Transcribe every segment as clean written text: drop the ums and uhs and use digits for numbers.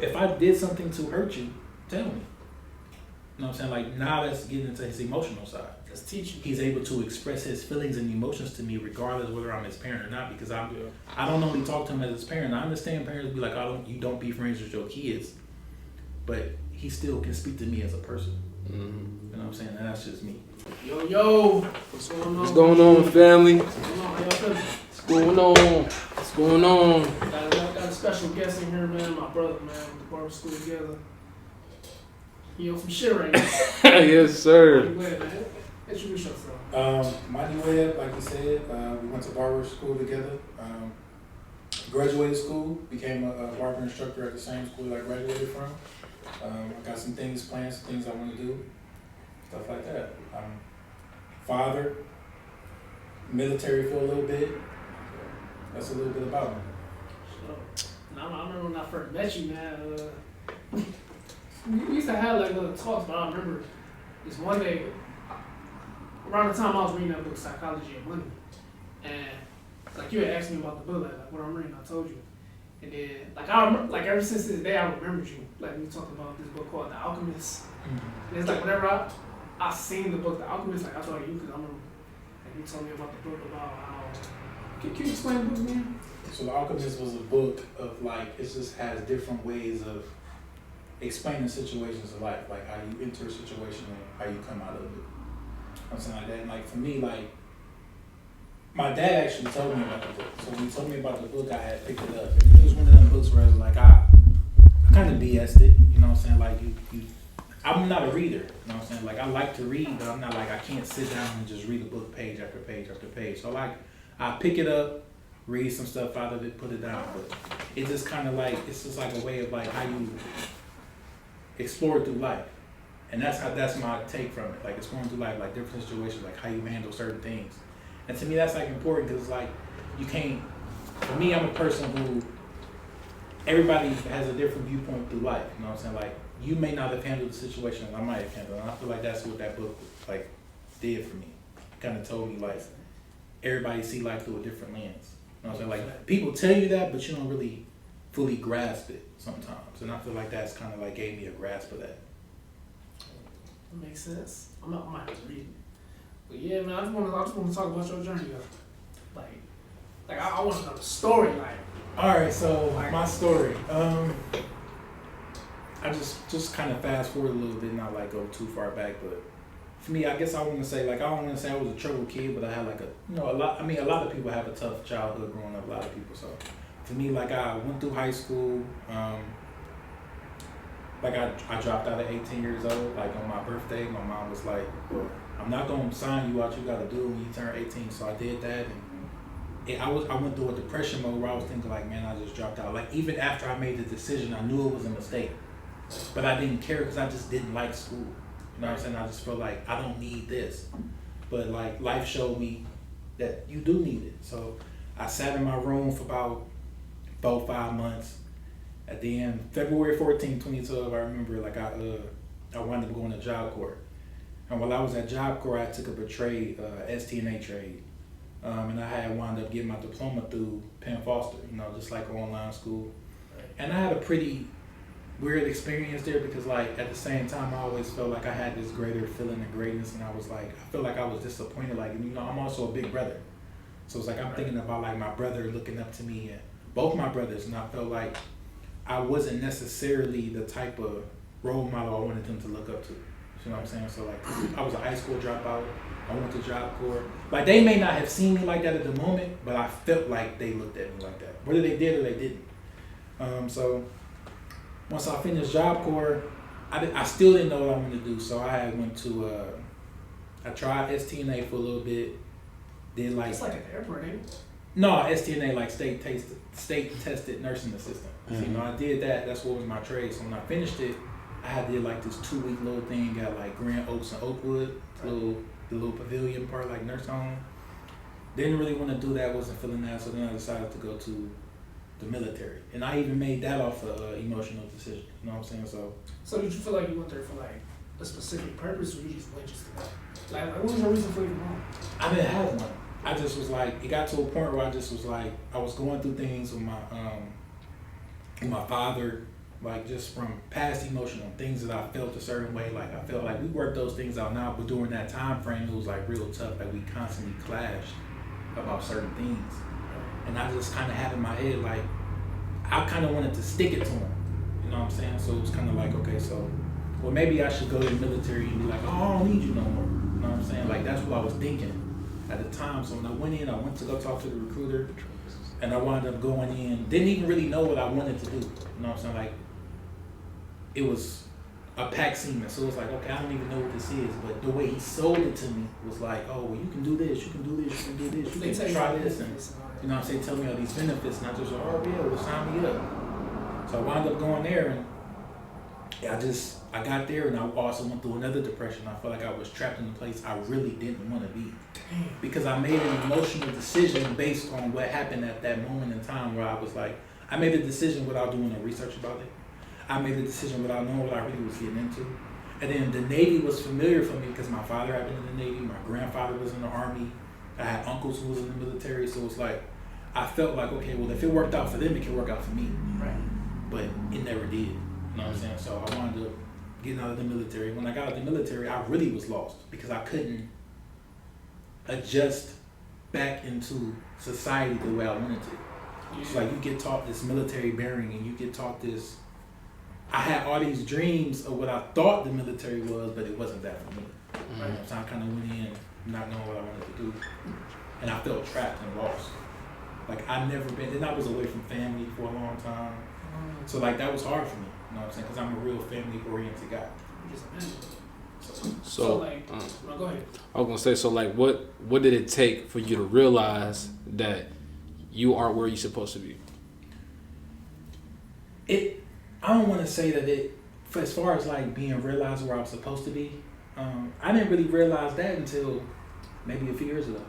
if I did something to hurt you, tell me. You know what I'm saying? Like, now that's getting into his emotional side. That's teaching. He's able to express his feelings and emotions to me regardless whether I'm his parent or not, because I don't only talk to him as his parent. I understand parents be like, you don't be friends with your kids, but he still can speak to me as a person. You know what I'm saying? And that's just me. Yo, what's going on? What's going on, family? What's going on? How y'all feeling? What's going on? What's going on? Got a special guest in here, man. My brother, man. With the barber school together. He on some shit right now. Yes, sir. Moni Webb, man. Introduce yourself. Moni Webb, like you said, we went to barber school together. Graduated school, became a barber instructor at the same school I graduated from. I got some things planned, some things I want to do, stuff like that. Father, military for a little bit. That's a little bit about me. So, I remember when I first met you, man. We used to have like little talks, but I remember this one day, around the time I was reading that book, Psychology of Money, and like you had asked me about the book, like what I'm reading, I told you. And then, like I remember, like ever since this day, I remembered you. Like we talked about this book called The Alchemist. And it's like whenever I seen the book The Alchemist, like I thought of you because I remember, like you told me about the book about how. Can you explain the book again? So The Alchemist was a book of like, it just has different ways of explaining situations of life, like how you enter a situation and how you come out of it. Something like that. And like for me, like my dad actually told me about the book. So when he told me about the book, I had picked it up. And it was one of them books where I was like, I kind of BS'd it. You know what I'm saying? Like I'm not a reader. You know what I'm saying? Like I like to read, but I'm not like I can't sit down and just read a book page after page after page. So like I pick it up, read some stuff out of it, put it down. But it's just kind of like it's just like a way of like how you explore through life. And that's my take from it. Like exploring through life, like different situations, like how you handle certain things. And to me, that's like important because like you can't. For me, I'm a person who everybody has a different viewpoint through life. You know what I'm saying? Like you may not have handled the situation I might have handled, and I feel like that's what that book like did for me. Kind of told me like everybody see life through a different lens. You know what I'm saying? Like people tell you that, but you don't really fully grasp it sometimes. And I feel like that's kind of like gave me a grasp of that. That makes sense. I might have to read it. But yeah, man, I just want to talk about your journey, though. Like I want to know the story, like. All right, so my story. I just kind of fast forward a little bit, not like go too far back, but for me, I guess I want to say like I don't want to say I was a troubled kid, but I had like a lot. I mean, a lot of people have a tough childhood growing up. A lot of people. So for me, like I went through high school. Like I dropped out at 18 years old. Like on my birthday, my mom was like, well, I'm not gonna sign you out. You gotta do it when you turn 18. So I did that, and I went through a depression mode where I was thinking like, man, I just dropped out. Like even after I made the decision, I knew it was a mistake, but I didn't care because I just didn't like school. You know what I'm saying? I just felt like I don't need this, but like life showed me that you do need it. So I sat in my room for about 4-5 months. At the end, February 14, 2012, I remember like I wound up going to Job Corps. And while I was at Job Corps, I took up a trade, STNA trade. And I had wound up getting my diploma through Penn Foster, you know, just like online school. And I had a pretty weird experience there because like at the same time, I always felt like I had this greater feeling of greatness. And I was like, I feel like I was disappointed. Like, you know, I'm also a big brother. So it's like I'm thinking about like my brother looking up to me and both my brothers. And I felt like I wasn't necessarily the type of role model I wanted them to look up to. You know what I'm saying? So like I was a high school dropout. I went to Job Corps. Like they may not have seen me like that at the moment, but I felt like they looked at me like that. Whether they did or they didn't. So once I finished Job Corps, I still didn't know what I wanted to do. So I went to I tried STNA for a little bit. Did like it's like an airport, ain't it? No, STNA like state tested nursing assistant. Mm-hmm. So, you know, I did that. That's what was my trade. So when I finished it, I did like this 2-week little thing at like Grand Oaks and Oakwood, the little pavilion part, like nurse home. Didn't really want to do that. Wasn't feeling that. So then I decided to go to the military, and I even made that off an emotional decision. You know what I'm saying? So did you feel like you went there for like a specific purpose, or you just went just to go? Like what was your reason for you going? I didn't have one. I just was like, it got to a point where I just was like, I was going through things with my father, like just from past emotional things that I felt a certain way. Like I felt like we worked those things out now, but during that time frame, it was like real tough. Like we constantly clashed about certain things, and I just kind of had in my head like I kind of wanted to stick it to him. You know what I'm saying? So it was kind of like, okay, so well maybe I should go to the military and be like, oh, I don't need you no more. You know what I'm saying? Like that's what I was thinking at the time. So when I went in, I went to go talk to the recruiter, and I wound up going in. Didn't even really know what I wanted to do. You know what I'm saying? Like it was a pack semen, so it was like, okay, I don't even know what this is, but the way he sold it to me was like, oh, well, you can do this, you can do this, you can do this, you can try this, and you know what I'm saying, tell me all these benefits, and I just like, oh yeah, well, sign me up. So I wound up going there, and I got there, and I also went through another depression. I felt like I was trapped in a place I really didn't want to be, because I made an emotional decision based on what happened at that moment in time where I was like, I made a decision without doing no research about it. I made a decision without knowing what I really was getting into. And then the Navy was familiar for me because my father had been in the Navy, my grandfather was in the Army, I had uncles who was in the military, so it's like, I felt like, okay, well, if it worked out for them, it can work out for me. Right. But it never did, you know what I'm saying? So I wanted to get out of the military. When I got out of the military, I really was lost because I couldn't adjust back into society the way I wanted to. It's like you get taught this military bearing and you get taught this. I had all these dreams of what I thought the military was, but it wasn't that for me. Right? So I kind of went in not knowing what I wanted to do, and I felt trapped and lost. Like I never been, and I was away from family for a long time, so like that was hard for me. You know what I'm saying? Because I'm a real family-oriented guy. So like, no, go ahead. I was gonna say, so like, what did it take for you to realize that you aren't where you're supposed to be? I don't want to say that as far as like being realized where I was supposed to be, I didn't really realize that until maybe a few years ago.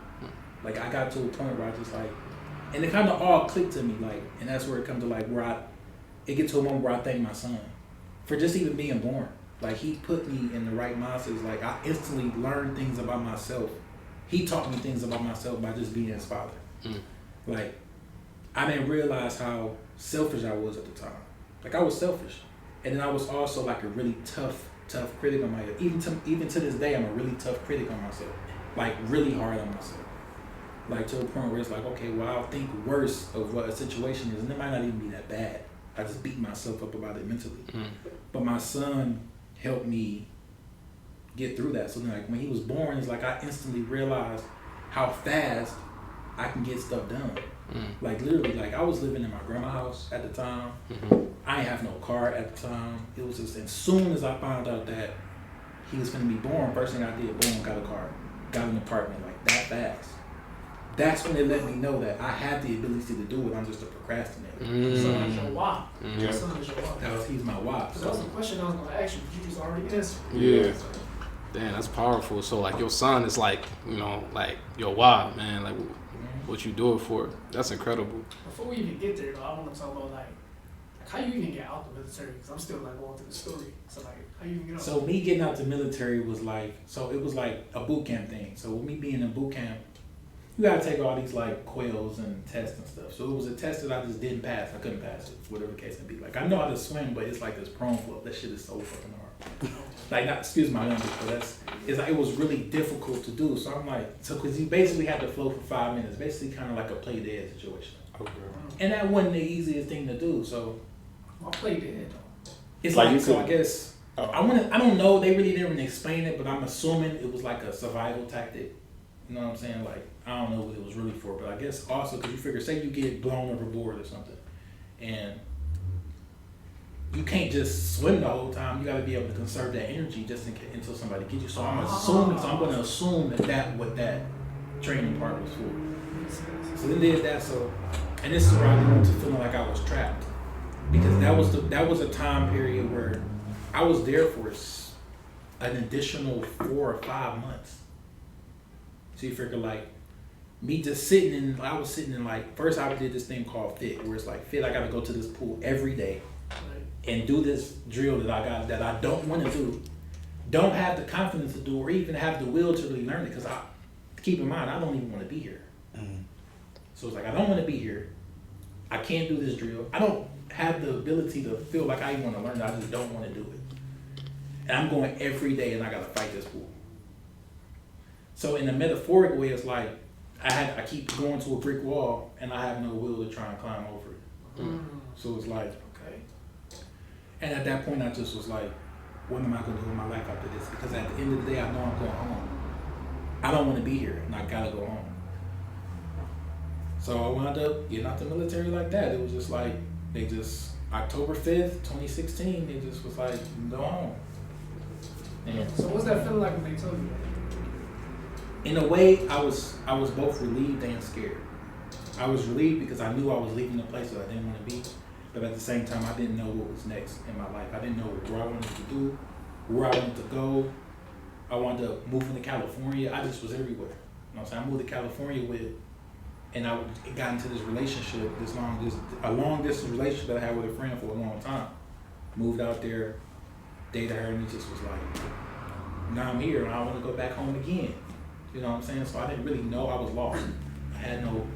Like I got to a point where I just like, and it kind of all clicked to me, like, and that's where it comes to like it gets to a moment where I thank my son for just even being born. Like he put me in the right mindset. Like I instantly learned things about myself. He taught me things about myself by just being his father. Like I didn't realize how selfish I was at the time. Like I was selfish, and then I was also like a really tough critic on myself. Even to this day, I'm a really tough critic on myself. Like really hard on myself. Like to a point where it's like, okay, well I'll think worse of what a situation is, and it might not even be that bad. I just beat myself up about it mentally. But my son helped me get through that. So then, like when he was born, it's like I instantly realized how fast I can get stuff done. Like literally, like I was living in my grandma's house at the time. I didn't have no car at the time. It was just as soon as I found out that he was gonna be born, first thing I did, boom, got a car, got an apartment, like that fast. That's when it let me know that I had the ability to do it. I'm just a procrastinator. So that's your why. Yep. Son is your why. He's my why. So that was a question I was gonna ask you, but you just already answered. Yeah. Damn, that's powerful. So like your son is like, you know, like your why, man. Like what you do it for. That's incredible. Before we even get there, though, I want to talk about like how you even get out the military, because I'm still like going through the story. So like how you even get out? So me getting out the military was like, so it was like a boot camp thing. So with me being in boot camp, you gotta take all these like quails and tests and stuff. So it was a test that I just didn't pass. I couldn't pass it, whatever the case may be. Like I know how to swim, but it's like this prone float. That shit is so fucking hard. Like not, excuse my language, but it's like it was really difficult to do. So I'm like, so because you basically had to float for 5 minutes, basically kind of like a play dead situation. Okay. And that wasn't the easiest thing to do. So I play dead though. It's like so I guess I don't know. They really didn't explain it, but I'm assuming it was like a survival tactic. You know what I'm saying? Like I don't know what it was really for, but I guess also because you figure, say you get blown overboard or something, and you can't just swim the whole time. You got to be able to conserve that energy just until somebody gets you. So I'm assuming. So I'm going to assume that what that training part was for. So they did that. So, and this is where I went to feeling like I was trapped, because that was a time period where I was there for an additional 4 or 5 months. So you figure like me just I was sitting in like, first I did this thing called FIT, where it's like FIT, I got to go to this pool every day and do this drill that I don't want to do, don't have the confidence to do, or even have the will to really learn it, because keep in mind, I don't even want to be here. So it's like, I don't want to be here. I can't do this drill. I don't have the ability to feel like I even want to learn it. I just don't want to do it. And I'm going every day, and I gotta fight this bull. So in a metaphoric way, it's like I keep going to a brick wall, and I have no will to try and climb over it. So it's like, okay. And at that point, I just was like, what am I gonna do with my life after this? Because at the end of the day, I know I'm going home. I don't want to be here, and I gotta go home. So I wound up getting out the military like that. It was just like, they just, October 5th, 2016, they just was like, you can go home. And So what's that feeling like when they told you that? in a way, I was both relieved and scared. I was relieved because I knew I was leaving a place that I didn't want to be, but at the same time, I didn't know what was next in my life. I didn't know where I wanted to do, where I wanted to go. I wanted to move into California. I just was everywhere. You know what I'm saying? I moved to California and I got into this relationship, a long distance relationship that I had with a friend for a long time. Moved out there, dated her, and it just was like, now I'm here and I want to go back home again. You know what I'm saying? So I didn't really know. I was lost. I had no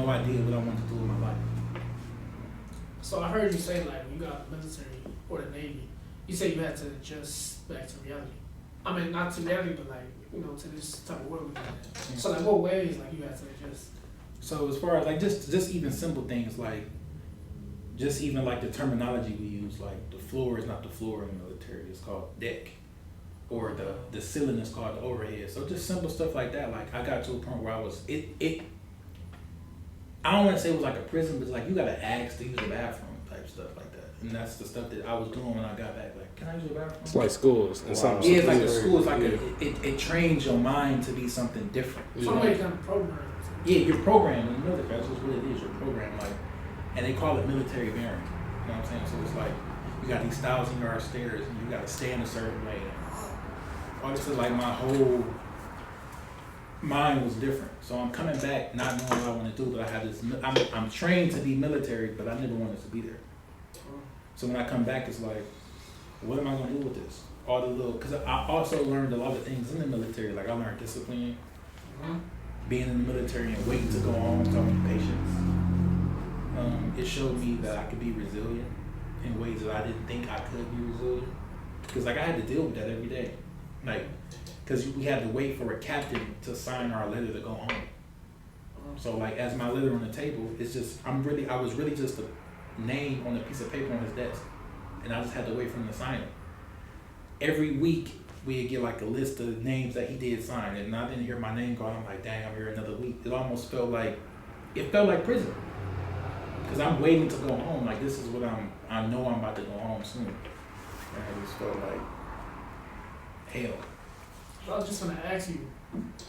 idea what I wanted to do with my life. So I heard you say like when you got the military or the Navy, you said you had to adjust back to reality. I mean, not to reality, but like, you know, to this type of world we live in. Yeah. So like what ways like you had to adjust? So as far as like just even simple things like just even like the terminology we use, like the floor is not the floor in the military, it's called deck. Or the ceiling is called the overhead. So just simple stuff like that. Like I got to a point where I was I don't want to say it was like a prison, but it's like you gotta ask to use the bathroom type stuff like that. And that's the stuff that I was doing when I got back. Like, can I use the bathroom? It's like schools. And some Yeah, it's like a school. It's like yeah. it trains your mind to be something different. Yeah. Some way kind of program. Yeah, you're programmed in the military. That's just what it is. You're programmed, like, and they call it military bearing. You know what I'm saying? So it's like you got these 1,000-yard stairs, and you got to stand a certain way. Obviously, like my whole mind was different. So I'm coming back not knowing what I want to do, but I have this. I'm trained to be military, but I never wanted to be there. So when I come back, it's like, what am I going to do with this? All the little, because I also learned a lot of things in the military. Like I learned discipline. Being in the military and waiting to go home, talking to patients, it showed me that I could be resilient in ways that I didn't think I could be resilient. Because like I had to deal with that every day, like because we had to wait for a captain to sign our letter to go home. So like as my letter on the table, it's just I was really just a name on a piece of paper on his desk, and I just had to wait for him to sign it. Every week we'd get like a list of names that he did sign, and I didn't hear my name called. I'm like, dang, I'm here another week. It almost felt like prison, because I'm waiting to go home. Like this is what I know I'm about to go home soon. And I just felt like hell. I was just gonna ask you,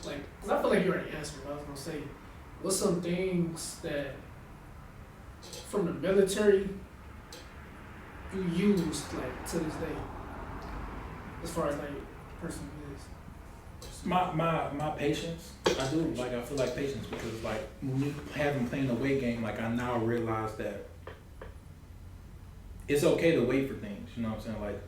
like, cause I feel like you already answered. What I was gonna say, what's some things that from the military you used like to this day, as far as like person is? My patience, I do, like I feel like patience, because like when you having playing the weight game, like I now realize that it's okay to wait for things, you know what I'm saying? Like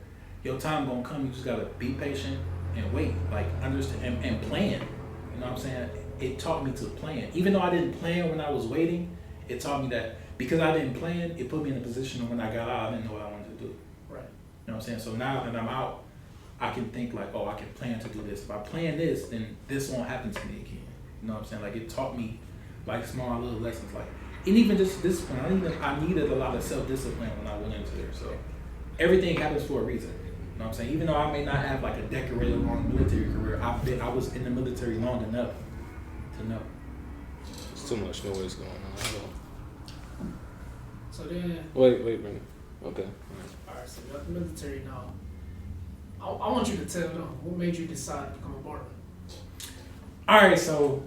your time gonna come, you just gotta be patient and wait, like understand and plan, you know what I'm saying? It taught me to plan. Even though I didn't plan when I was waiting, it taught me that because I didn't plan, it put me in a position of when I got out, I didn't know what I wanted to do. Right. You know what I'm saying? So now that I'm out, I can think like, oh, I can plan to do this. If I plan this, then this won't happen to me again. You know what I'm saying? Like it taught me like small little lessons, like, and even just discipline. I needed a lot of self-discipline when I went into there. So everything happens for a reason. You know what I'm saying? Even though I may not have like a decorated long military career, I was in the military long enough to know. There's too much noise going on. So then, Wait. Okay. all right. So you're at the military now. I want you to tell them what made you decide to become a barber. All right, so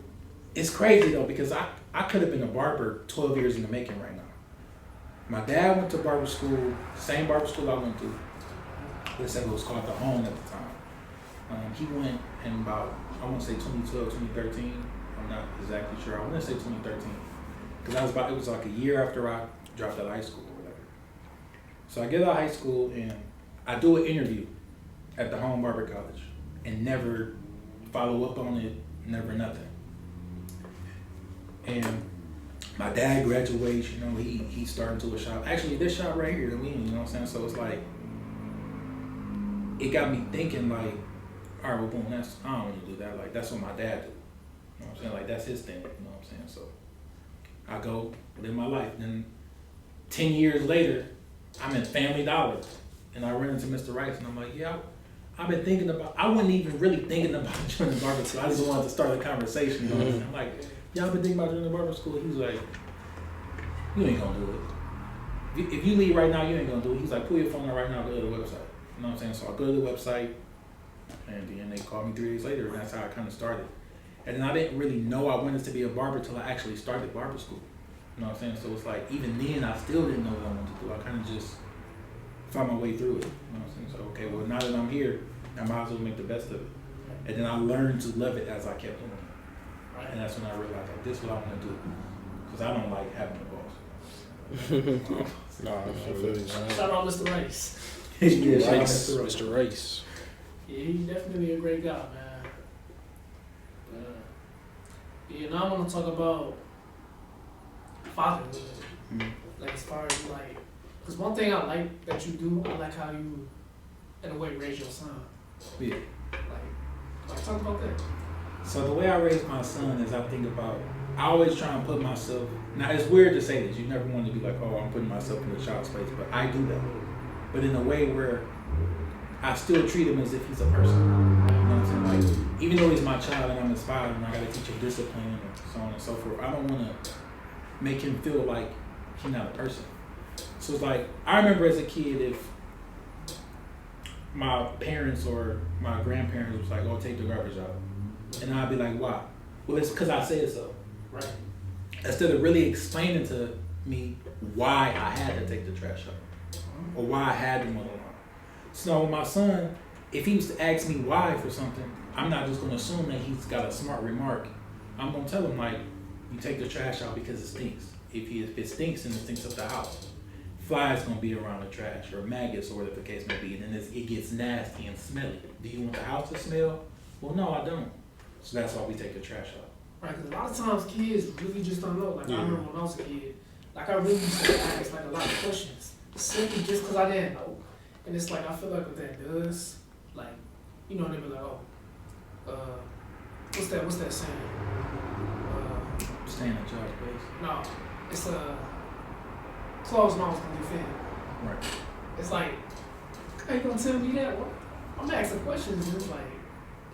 it's crazy though, because I could have been a barber 12 years in the making right now. My dad went to barber school, same barber school I went to. They said it was called The Home at the time. He went in about, I want to say 2012, 2013. I'm not exactly sure. I want to say 2013. Because it was like a year after I dropped out of high school or whatever. So I get out of high school and I do an interview at the Home Barber College and never follow up on it, never nothing. And my dad graduates, you know, he started to a shop. Actually, this shop right here, you know what I'm saying? So it's like, it got me thinking like, all right, well, boom, I don't want to do that. Like, that's what my dad do. You know what I'm saying? Like, that's his thing, you know what I'm saying? So I go live my life. Then 10 years later, I'm in Family Dollar and I run into Mr. Rice and I'm like, yeah, I've been thinking about, I wasn't even really thinking about joining barber school. I just wanted to start a conversation, you know what I'm saying? I'm like, yeah, I've been thinking about joining barber school. He was like, you ain't gonna do it. If you leave right now, you ain't gonna do it. He's like, pull your phone out right now, go to the website. You know what I'm saying? So I go to the website and then they called me 3 days later and that's how I kind of started. And then I didn't really know I wanted to be a barber till I actually started barber school. You know what I'm saying? So it's like, even then, I still didn't know what I wanted to do. I kind of just found my way through it. You know what I'm saying? So, okay, well, now that I'm here, I might as well make the best of it. And then I learned to love it as I kept doing it. And that's when I realized, like, this is what I want to do. Because I don't like having a boss. Nah, I feel you, man. Shout out Mr. Rice. Yeah, shout out Rice, Mr. Rice. Mr. Rice. Yeah, he's definitely a great guy, man. Yeah, now I want to talk about fatherhood. Like, as far as, like, because one thing I like that you do, I like how you, in a way, raise your son. Yeah. Like talk about that. So the way I raise my son is I think about, I always try and put myself, now it's weird to say this, you never want to be like, oh, I'm putting myself in the child's place, but I do that. But in a way where I still treat him as if he's a person. You know what I'm saying? Like, even though he's my child and I'm his father and I gotta teach him discipline and so on and so forth, I don't wanna make him feel like he's not a person. So it's like, I remember as a kid, if my parents or my grandparents was like, oh, take the garbage out. And I'd be like, why? Well, it's because I said so. Right. Instead of really explaining to me why I had to take the trash out or why I had to mow the lawn. So my son, if he was to ask me why for something, I'm not just going to assume that he's got a smart remark. I'm going to tell him, like, you take the trash out because it stinks. If it stinks, then it stinks up the house. Flies going to be around the trash, or maggots, or whatever the case may be, and then it gets nasty and smelly. Do you want the house to smell? Well, no, I don't. So that's why we take the trash out. Right, because a lot of times kids really just don't know. Like, I remember when I was a kid, like, I really used to ask, like, a lot of questions, simply just because I didn't know. And it's like, I feel like what that does, like, you know, they be like, oh, what's that saying? Stay in a child's place. No, it's closed mouths can be fed. Right. It's like, how you gonna tell me that? Well, I'm asking questions, and it's like,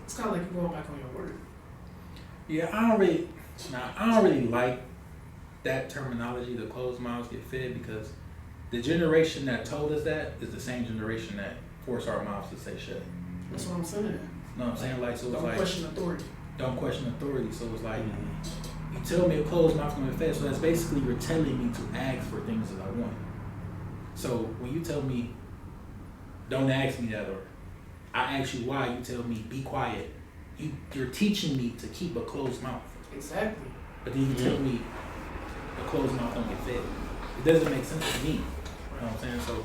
it's kind of like you're going back on your word. Yeah, I don't really like that terminology, the closed mouths get fed, because the generation that told us that is the same generation that forced our mouths to say shut. That's what I'm saying. You know what I'm saying? Like, so it's Don't like, question authority. don't question authority. So it's like, you tell me a closed mouth's gonna be fed, so that's basically you're telling me to ask for things that I want. So when you tell me, don't ask me that, or I ask you why, you tell me, be quiet. You're teaching me to keep a closed mouth. Exactly. But then you tell me a closed mouth don't get fed. It doesn't make sense to me. You know what I'm saying? So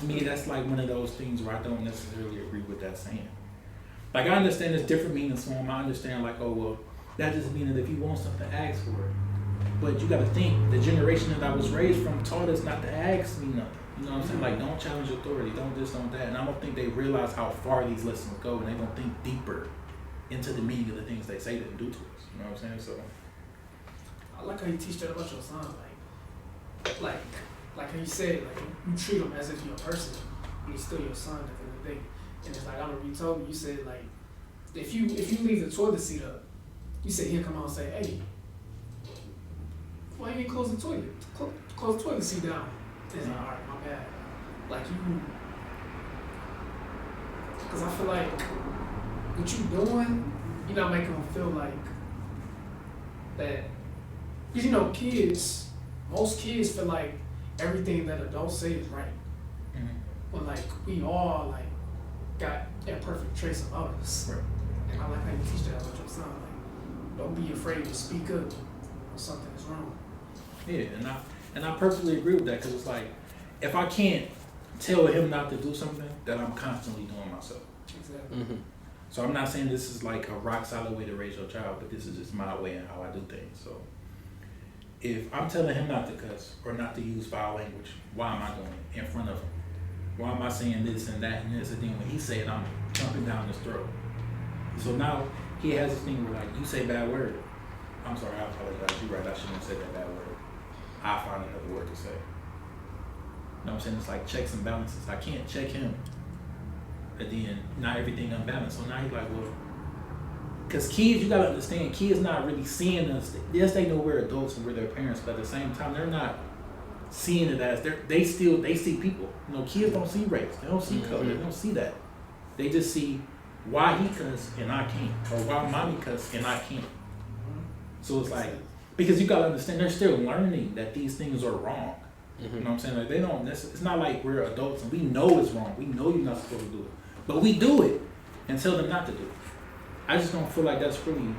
to me, that's like one of those things where I don't necessarily agree with that saying. Like, I understand there's different meanings for him. I understand, like, oh, well, that just means that if you want something, ask for it. But you gotta think, the generation that I was raised from taught us not to ask me nothing. You know what I'm saying? Like, don't challenge authority, don't this, don't that. And I don't think they realize how far these lessons go, and they don't think deeper into the meaning of the things they say that do to us. You know what I'm saying? So I like how you teach that about your son. Like how you said, like, you treat him as if you're a person, and he's still your son at the end of the day. And it's like, I remember you told me, you said, like, if you leave the toilet seat up, you said he'll come out and say, hey, why you ain't close the toilet? Close the toilet seat down. And it's like, all right, my bad. Like, because I feel like what you doing, you're not making them feel like that. Because, you know, most kids feel like everything that adults say is right. When, like, we all, like, got that perfect trace about us. right. And I like how you teach that about your son. Like, don't be afraid to speak up when something is wrong. Yeah, and I perfectly agree with that, because it's like, if I can't tell him not to do something, then I'm constantly doing myself. Exactly. Mm-hmm. So I'm not saying this is like a rock solid way to raise your child, but this is just my way and how I do things. So if I'm telling him not to cuss or not to use foul language, why am I doing it in front of him? Why am I saying this and that and this? And then when he say it, I'm jumping down his throat. So now he has this thing where, like, you say bad word. I'm sorry, I apologize. You're right. I shouldn't have said that bad word. I'll find another word to say. You know what I'm saying? It's like checks and balances. I can't check him. And then not everything unbalanced. So now he's like, well, because kids, you gotta understand, kids not really seeing us. Yes, they know we're adults and we're their parents, but at the same time, they're not seeing it as they see people. You know, kids don't see race. They don't see color. They don't see that. They just see why he cuss and I can't, or why mommy cuss and I can't. So it's like, because you gotta understand, they're still learning that these things are wrong. You know what I'm saying? Like, they don't. It's not like we're adults and we know it's wrong. We know you're not supposed to do it, but we do it and tell them not to do it. I just don't feel like that's really an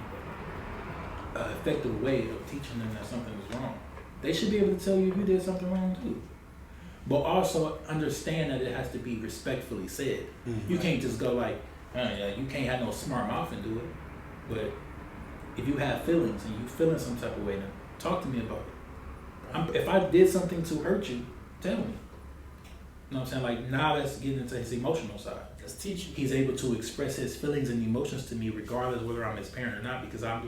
effective way of teaching them that something is wrong. They should be able to tell you if you did something wrong too, but also understand that it has to be respectfully said. You can't just go like, you can't have no smart mouth and do it. But if you have feelings and you feeling some type of way, then talk to me about it. If I did something to hurt you, tell me. You know what I'm saying? Like, now that's getting into his emotional side. That's teaching. He's able to express his feelings and emotions to me regardless whether I'm his parent or not, because I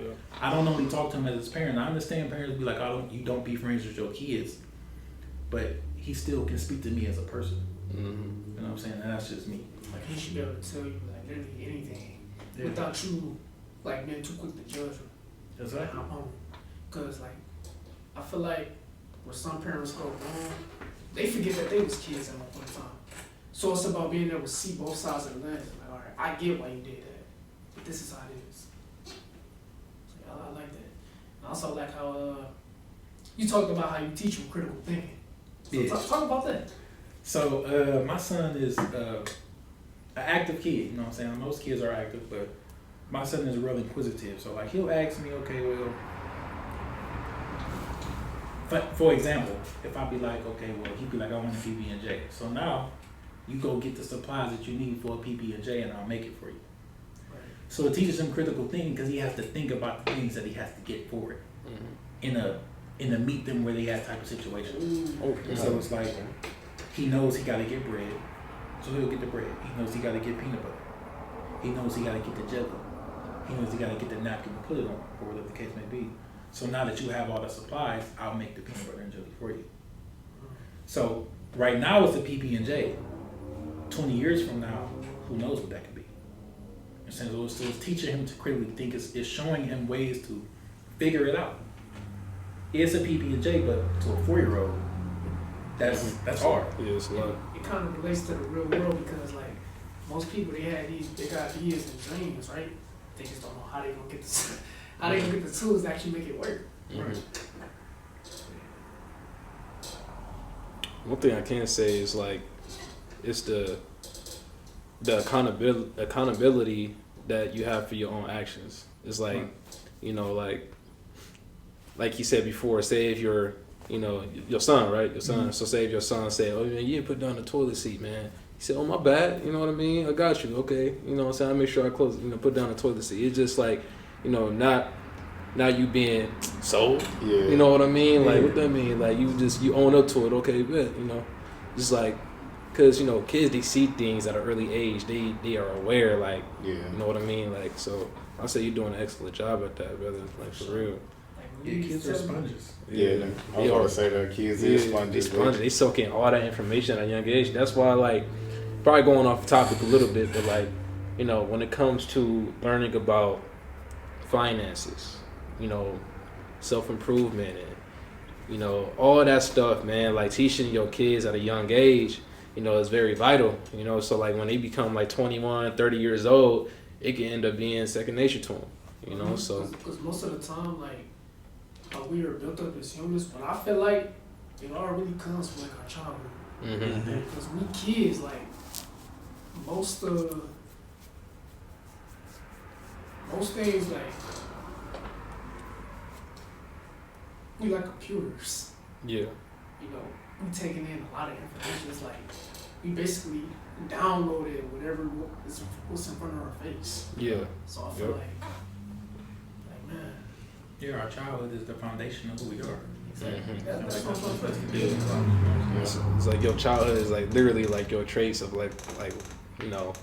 don't only talk to him as his parent. I understand parents be like, you don't be friends with your kids, but he still can speak to me as a person. You know what I'm saying? And that's just me. Like, he should be able to tell you like literally anything without you like being too quick to judge him. Exactly. Because like, I feel like where some parents go wrong, they forget that they was kids at one point in time. So it's about being able to see both sides of the lens. Like, all right, I get why you did that, but this is how it is. So, yeah, I like that. I also like how you talked about how you teach them critical thinking. So talk about that. So my son is an active kid. You know what I'm saying? Most kids are active, but my son is real inquisitive. So like, he'll ask me, okay, well, for example, if I be like, okay, well, he'd be like, I want a PB&J. So now you go get the supplies that you need for a PB&J and I'll make it for you. Right. So it teaches him critical thinking because he has to think about the things that he has to get for it in a meet them where they at type of situation. So it's like, he knows he got to get bread, so he'll get the bread. He knows he got to get peanut butter. He knows he got to get the jelly. He knows he got to get the napkin to put it on, or whatever the case may be. So now that you have all the supplies, I'll make the peanut butter and jelly for you. So right now it's a PB&J. 20 years from now, who knows what that could be? So it's teaching him to critically think. It's showing him ways to figure it out. It's a PB&J, but to a 4-year-old, that's hard. Yeah, it's a lot. It kind of relates to the real world because like most people, they have these big ideas and dreams, right? They just don't know how they gonna get the tools to actually make it work. Right. One thing I can say is like, it's the accountability that you have for your own actions. It's like, you know, like you said before, say if you're, you know, your son, right? Your son. So say if your son say, oh man, you didn't put down the toilet seat, man. He said, oh my bad, you know what I mean? I got you, okay. You know what I'm saying? I make sure I close, you know, put down the toilet seat. It's just like, you know, not you being so, you know what I mean? Like, what that mean? Like, you own up to it, okay, bet, you know. Just like, because, you know, kids, they see things at an early age. They are aware, like, you know what I mean? Like, so I say you're doing an excellent job at that, brother. Like, for real. Yeah, kids are sponges. Yeah, I was going to say that kids are sponges. They soak in all that information at a young age. That's why, like, probably going off topic a little bit, but, like, you know, when it comes to learning about finances, you know, self-improvement and, you know, all that stuff, man, like teaching your kids at a young age, you know, is very vital, you know. So, like, when they become, like, 21, 30 years old, it can end up being second nature to them, you know, so. Because most of the time, like, how we are built up as humans, but I feel like it all really comes from, like, our childhood. Because we kids, like, most things, like, we like computers. Yeah. You know, we taking in a lot of information. It's like we basically downloaded whatever what's in front of our face. Yeah. So I feel like man. Yeah, our childhood is the foundation of who we are. Exactly. Mhm. That's Like, what I'm that's trying the to big do. one. It's like your childhood is like literally like your traits of like you know,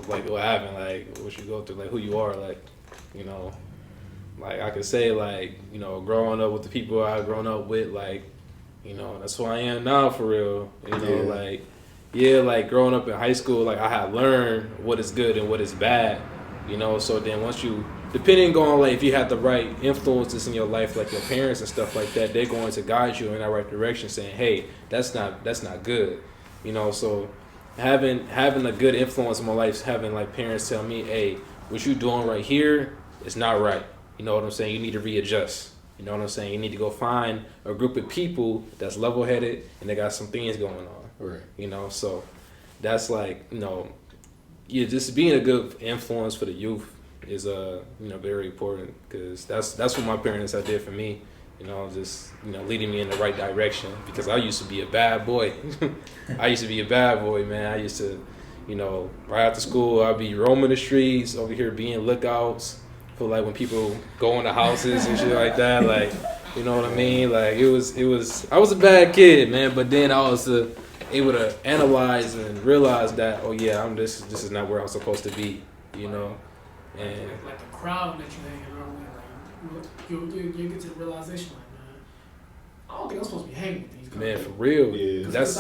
like what happened, like what you go through, like who you are, like, you know, like I could say like, you know, growing up with the people I've grown up with, like, you know, that's who I am now for real. You know, Yeah. like, yeah, like growing up in high school, like I had learned what is good and what is bad. You know, so then once you, depending on like if you have the right influences in your life, like your parents and stuff like that, they're going to guide you in that right direction, saying, "Hey, that's not good." You know, so having a good influence in my life, having like parents tell me, "Hey, what you doing right here is not right." You know what I'm saying? You need to readjust. You know what I'm saying? You need to go find a group of people that's level headed and they got some things going on. Right. You know, so that's like, you know, yeah, just being a good influence for the youth is you know, very important, because that's what my parents have did for me. You know, just, you know, leading me in the right direction, because I used to be a bad boy. I used to be a bad boy, man. I used to, you know, right after school I'd be roaming the streets over here being lookouts for like when people go into houses and shit like that, like, you know what I mean? Like it was I was a bad kid, man, but then I was able to analyze and realize that, oh yeah, this is not where I'm supposed to be, you know. And Like the crowd that you hanging around with, like you get to the realization, like, man, I don't think I'm supposed to be hanging with these guys. man, for real, Yeah. Cause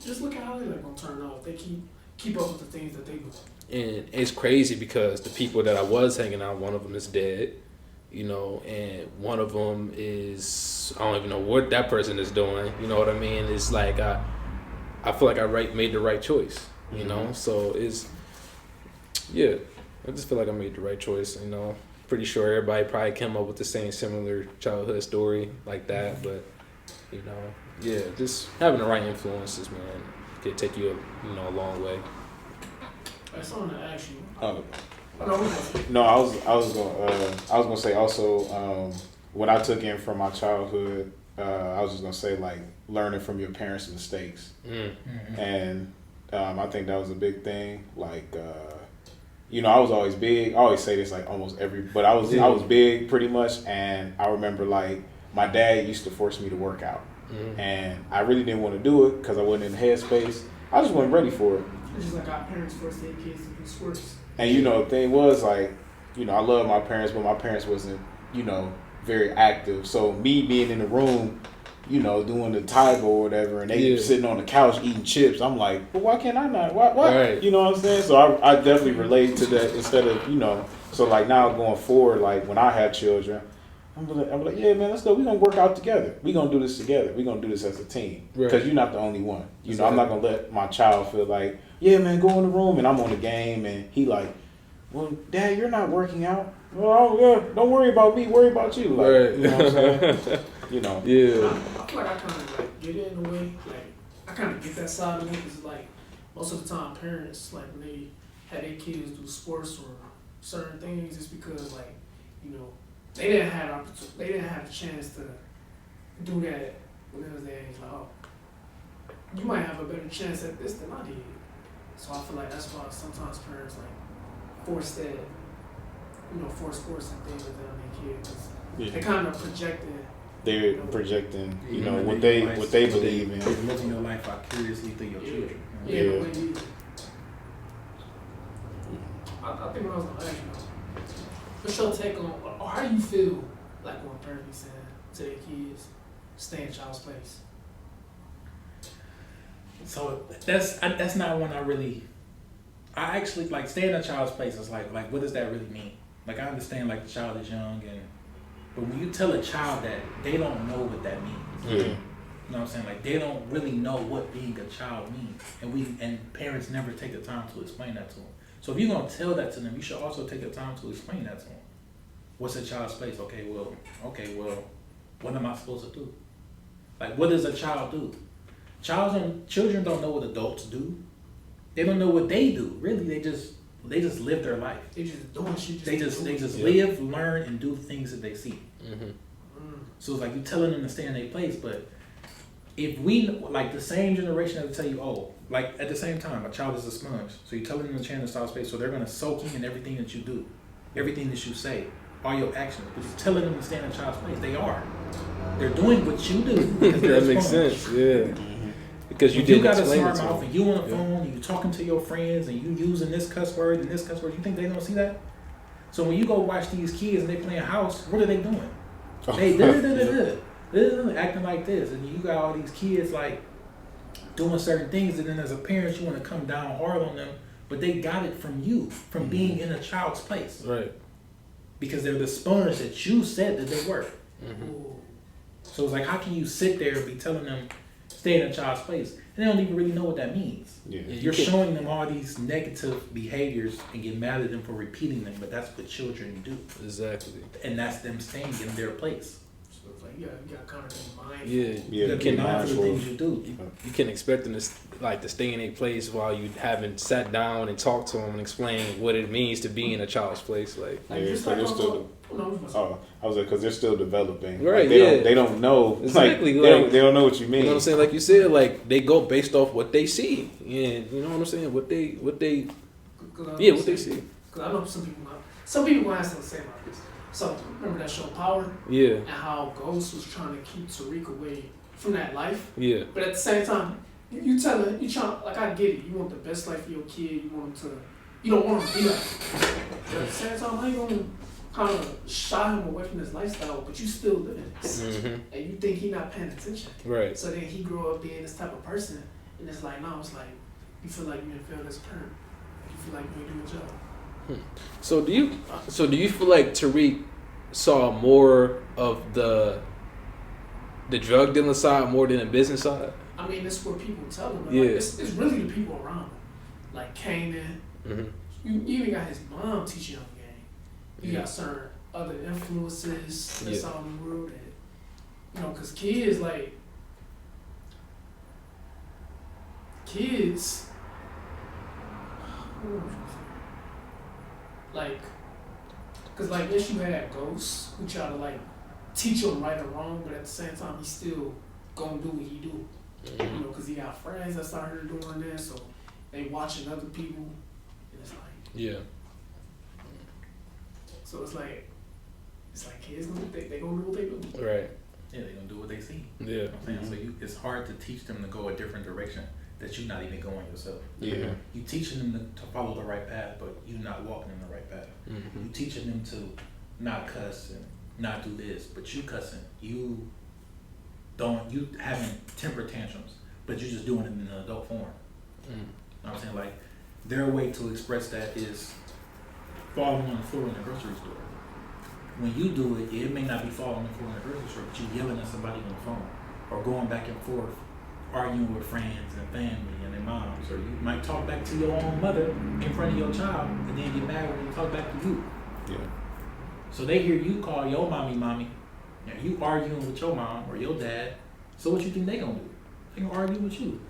just look at how they're gonna turn out if they keep up with the things that they do. and it's crazy because the people that I was hanging out, one of them is dead, you know, and one of them is, I don't even know what that person is doing, you know what I mean? It's like I feel like I made the right choice, you know. So it's, yeah, I just feel like I made the right choice, you know. Pretty sure everybody probably came up with the same similar childhood story like that, but, you know, yeah, just having the right influences, man, could take you a long way. I just wanted to ask you. Oh, No, no, I was gonna say also, what I took in from my childhood, I was just gonna say like learning from your parents' mistakes, and I think that was a big thing. Like, you know, I was always big. I always say this like almost but I was big pretty much, and I remember like my dad used to force me to work out, and I really didn't want to do it because I wasn't in the headspace. I just wasn't ready for it. it's just like our parents forced their kids to do sports. And you know, the thing was like, you know, I love my parents, but my parents wasn't, you know, very active. So me being in the room, you know, doing the Taibo or whatever, and they sitting on the couch eating chips, I'm like, but why can't I not? Why? Right. You know what I'm saying? So I definitely relate to that instead of, you know, so like now going forward, like when I have children, I'm like, yeah, man, let's go. We're going to work out together. We're going to do this together. We're going to do this as a team. Because you're not the only one. You know, I'm not going to let my child feel like, yeah, man, go in the room and I'm on the game. And he like, well, Dad, you're not working out. Well, yeah, don't worry about me. Worry about you. Like, Right. you know what I'm saying? You know. Yeah. I feel like I kind of like get it in a way. Like I kind of get that side of it because like most of the time parents like when they had their kids do sports or certain things, it's because like, you know, they didn't have the chance to do that when they was their age. Like, oh, you might have a better chance at this than I did. So I feel like that's why sometimes parents like force sports and things like that on their kids. They kind of projecting. They're projecting, you know, what Life, they believe in. They're living your life vicariously through your children. Yeah. Yeah. The way you, I think what I was gonna ask you, what's your take on, or how do you feel like when parents be saying to their kids, stay in child's place? So that's not one I actually like staying in a child's place is like what does that really mean? Like I understand like the child is young but when you tell a child that, they don't know what that means. Yeah. You know what I'm saying? Like they don't really know what being a child means. And parents never take the time to explain that to them. So if you're gonna tell that to them, you should also take the time to explain that to them. What's a child's place? Okay, well, what am I supposed to do? Like what does a child do? Children don't know what adults do. They don't know what they do. Really, they just live their life. They just doing shit. They just live, learn, and do things that they see. So it's like you telling them to stay in their place, but if we like the same generation that will tell you, oh, like at the same time, a child is a sponge. So you tell them to change the style space, so they're gonna soak in everything that you do, everything that you say, all your actions. But you're telling them to stay in a child's place. They are. They're doing what you do. because That there's makes phones. sense. Yeah. Because you If you didn't got a explain it smart to mouth them. and you on the Yeah. phone and you talking to your friends and you using this cuss word and this cuss word, you think they don't see that? So when you go watch these kids and they playing house, what are they doing? They acting like this, and you got all these kids like doing certain things, and then as a parent you want to come down hard on them, but they got it from you, from being in a child's place, Right. because they're the sponge that you said that they were. Ooh. So it's like, how can you sit there and be telling them stay in a child's place, and they don't even really know what that means? Yeah. You're showing them all these negative behaviors and get mad at them for repeating them, but that's what children do, Exactly. and that's them staying in their place. So it's like, you gotta kind of be mindful. Yeah. Yeah, You You gotta be can mindful of the things you do. you can expect them to stay in a place while you haven't sat down and talked to them and explained what it means to be in a child's place. Like, Like, Yeah, just so like they're on- still- no, Oh, I was like, because they're still developing. Right, Like, yeah. They don't know. Exactly, Like, like- they don't know what you mean. you know what I'm saying? Like you said, like they go based off what they see. Yeah, you know what I'm saying? What they what they see. Because I know some people gonna have something to say about this. So remember that show Power, Yeah, and how Ghost was trying to keep Tariq away from that life, yeah, but at the same time, you tell her, you trying, like, I get it, you want the best life for your kid, you want him to, you don't want him to be like, but at the same time, how you gonna kind of shy him away from his lifestyle, but you still living this, hmm, and you think he not paying attention. right. So then he grew up being this type of person, and it's like, no, it's like, you feel like you didn't fail as a parent. You feel like you didn't do your job. So do you feel like Tariq saw more of the drug dealing side more than the business side? I mean, that's what people tell him. Like, Yeah. it's really the people around him. Like Kanan, Mm-hmm. you even got his mom teaching him the game. You Yeah. got certain other influences that's Yeah. out in the world that, you know, because kids, because like, yes, you had ghosts who try to like teach him right or wrong, but at the same time, he's still gonna do what he do. You know, because he got friends that started doing this, so they watching other people, and it's like, Yeah, so it's like kids they gonna do what they do. right. Yeah, they're gonna do what they see. Yeah, You know what I'm saying? So it's hard to teach them to go a different direction that you're not even going yourself. Yeah. You teaching them to follow the right path, but you're not walking in the right path. mm-hmm. You teaching them to not cuss and not do this, but you cussing. You having temper tantrums, but you're just doing it in an adult form. You know what I'm saying? Like, their way to express that is falling on the floor in the grocery store. When you do it, it may not be falling on the floor in the grocery store, but you're yelling at somebody on the phone, or going back and forth, arguing with friends and family and their moms, or you might talk back to your own mother in front of your child, and then get mad when you talk back to you. Yeah. So they hear you call your mommy, and you arguing with your mom or your dad. So what you think they gonna do? They gonna argue with you.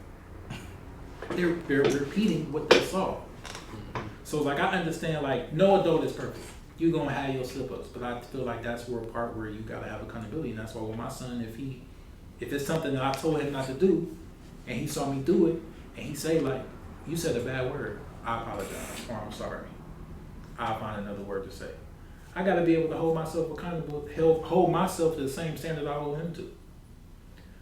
They're repeating what they saw. So like, I understand, like, no adult is perfect. You gonna have your slip ups, but I feel like that's where a part where you gotta have accountability, and that's why with my son, if it's something that I told him not to do, and he saw me do it, and he say like, you said a bad word, I apologize, or I'm sorry. I'll find another word to say. I gotta be able to hold myself accountable, hold myself to the same standard I hold him to.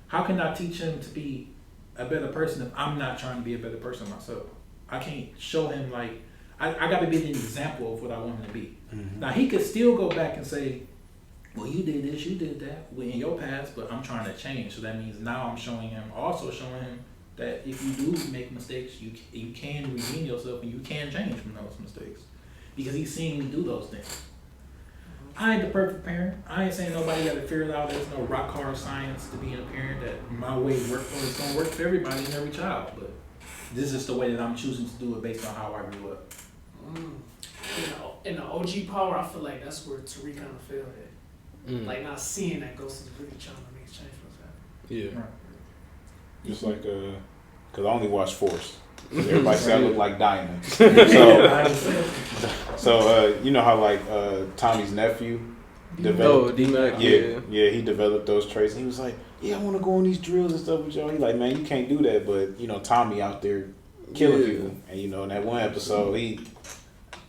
How can I teach him to be a better person if I'm not trying to be a better person myself? I can't show him, like, I gotta be an example of what I want him to be. Mm-hmm. Now he could still go back and say, well, you did this, you did that in your past, but I'm trying to change. So that means now I'm also showing him that if you do make mistakes, you can redeem yourself and you can change from those mistakes. Because he's seeing me do those things. I ain't the perfect parent. I ain't saying nobody got to figure it out. There's no rock hard science to being a parent that my way works for. It's going to work for everybody and every child. But this is the way that I'm choosing to do it based on how I grew up. In the OG Power, I feel like that's where Tariq kind of failed at. Like, not seeing that Ghost is really trying to make a change for his family. Yeah. Right. Just like, because I only watch Force. Everybody say I look like Diamond. So you know how like Tommy's nephew developed. D-Mac, Yeah, he developed those traits. And he was like, yeah, I want to go on these drills and stuff with y'all. He like, man, you can't do that. But you know, Tommy out there killing people. And you know, in that one episode, I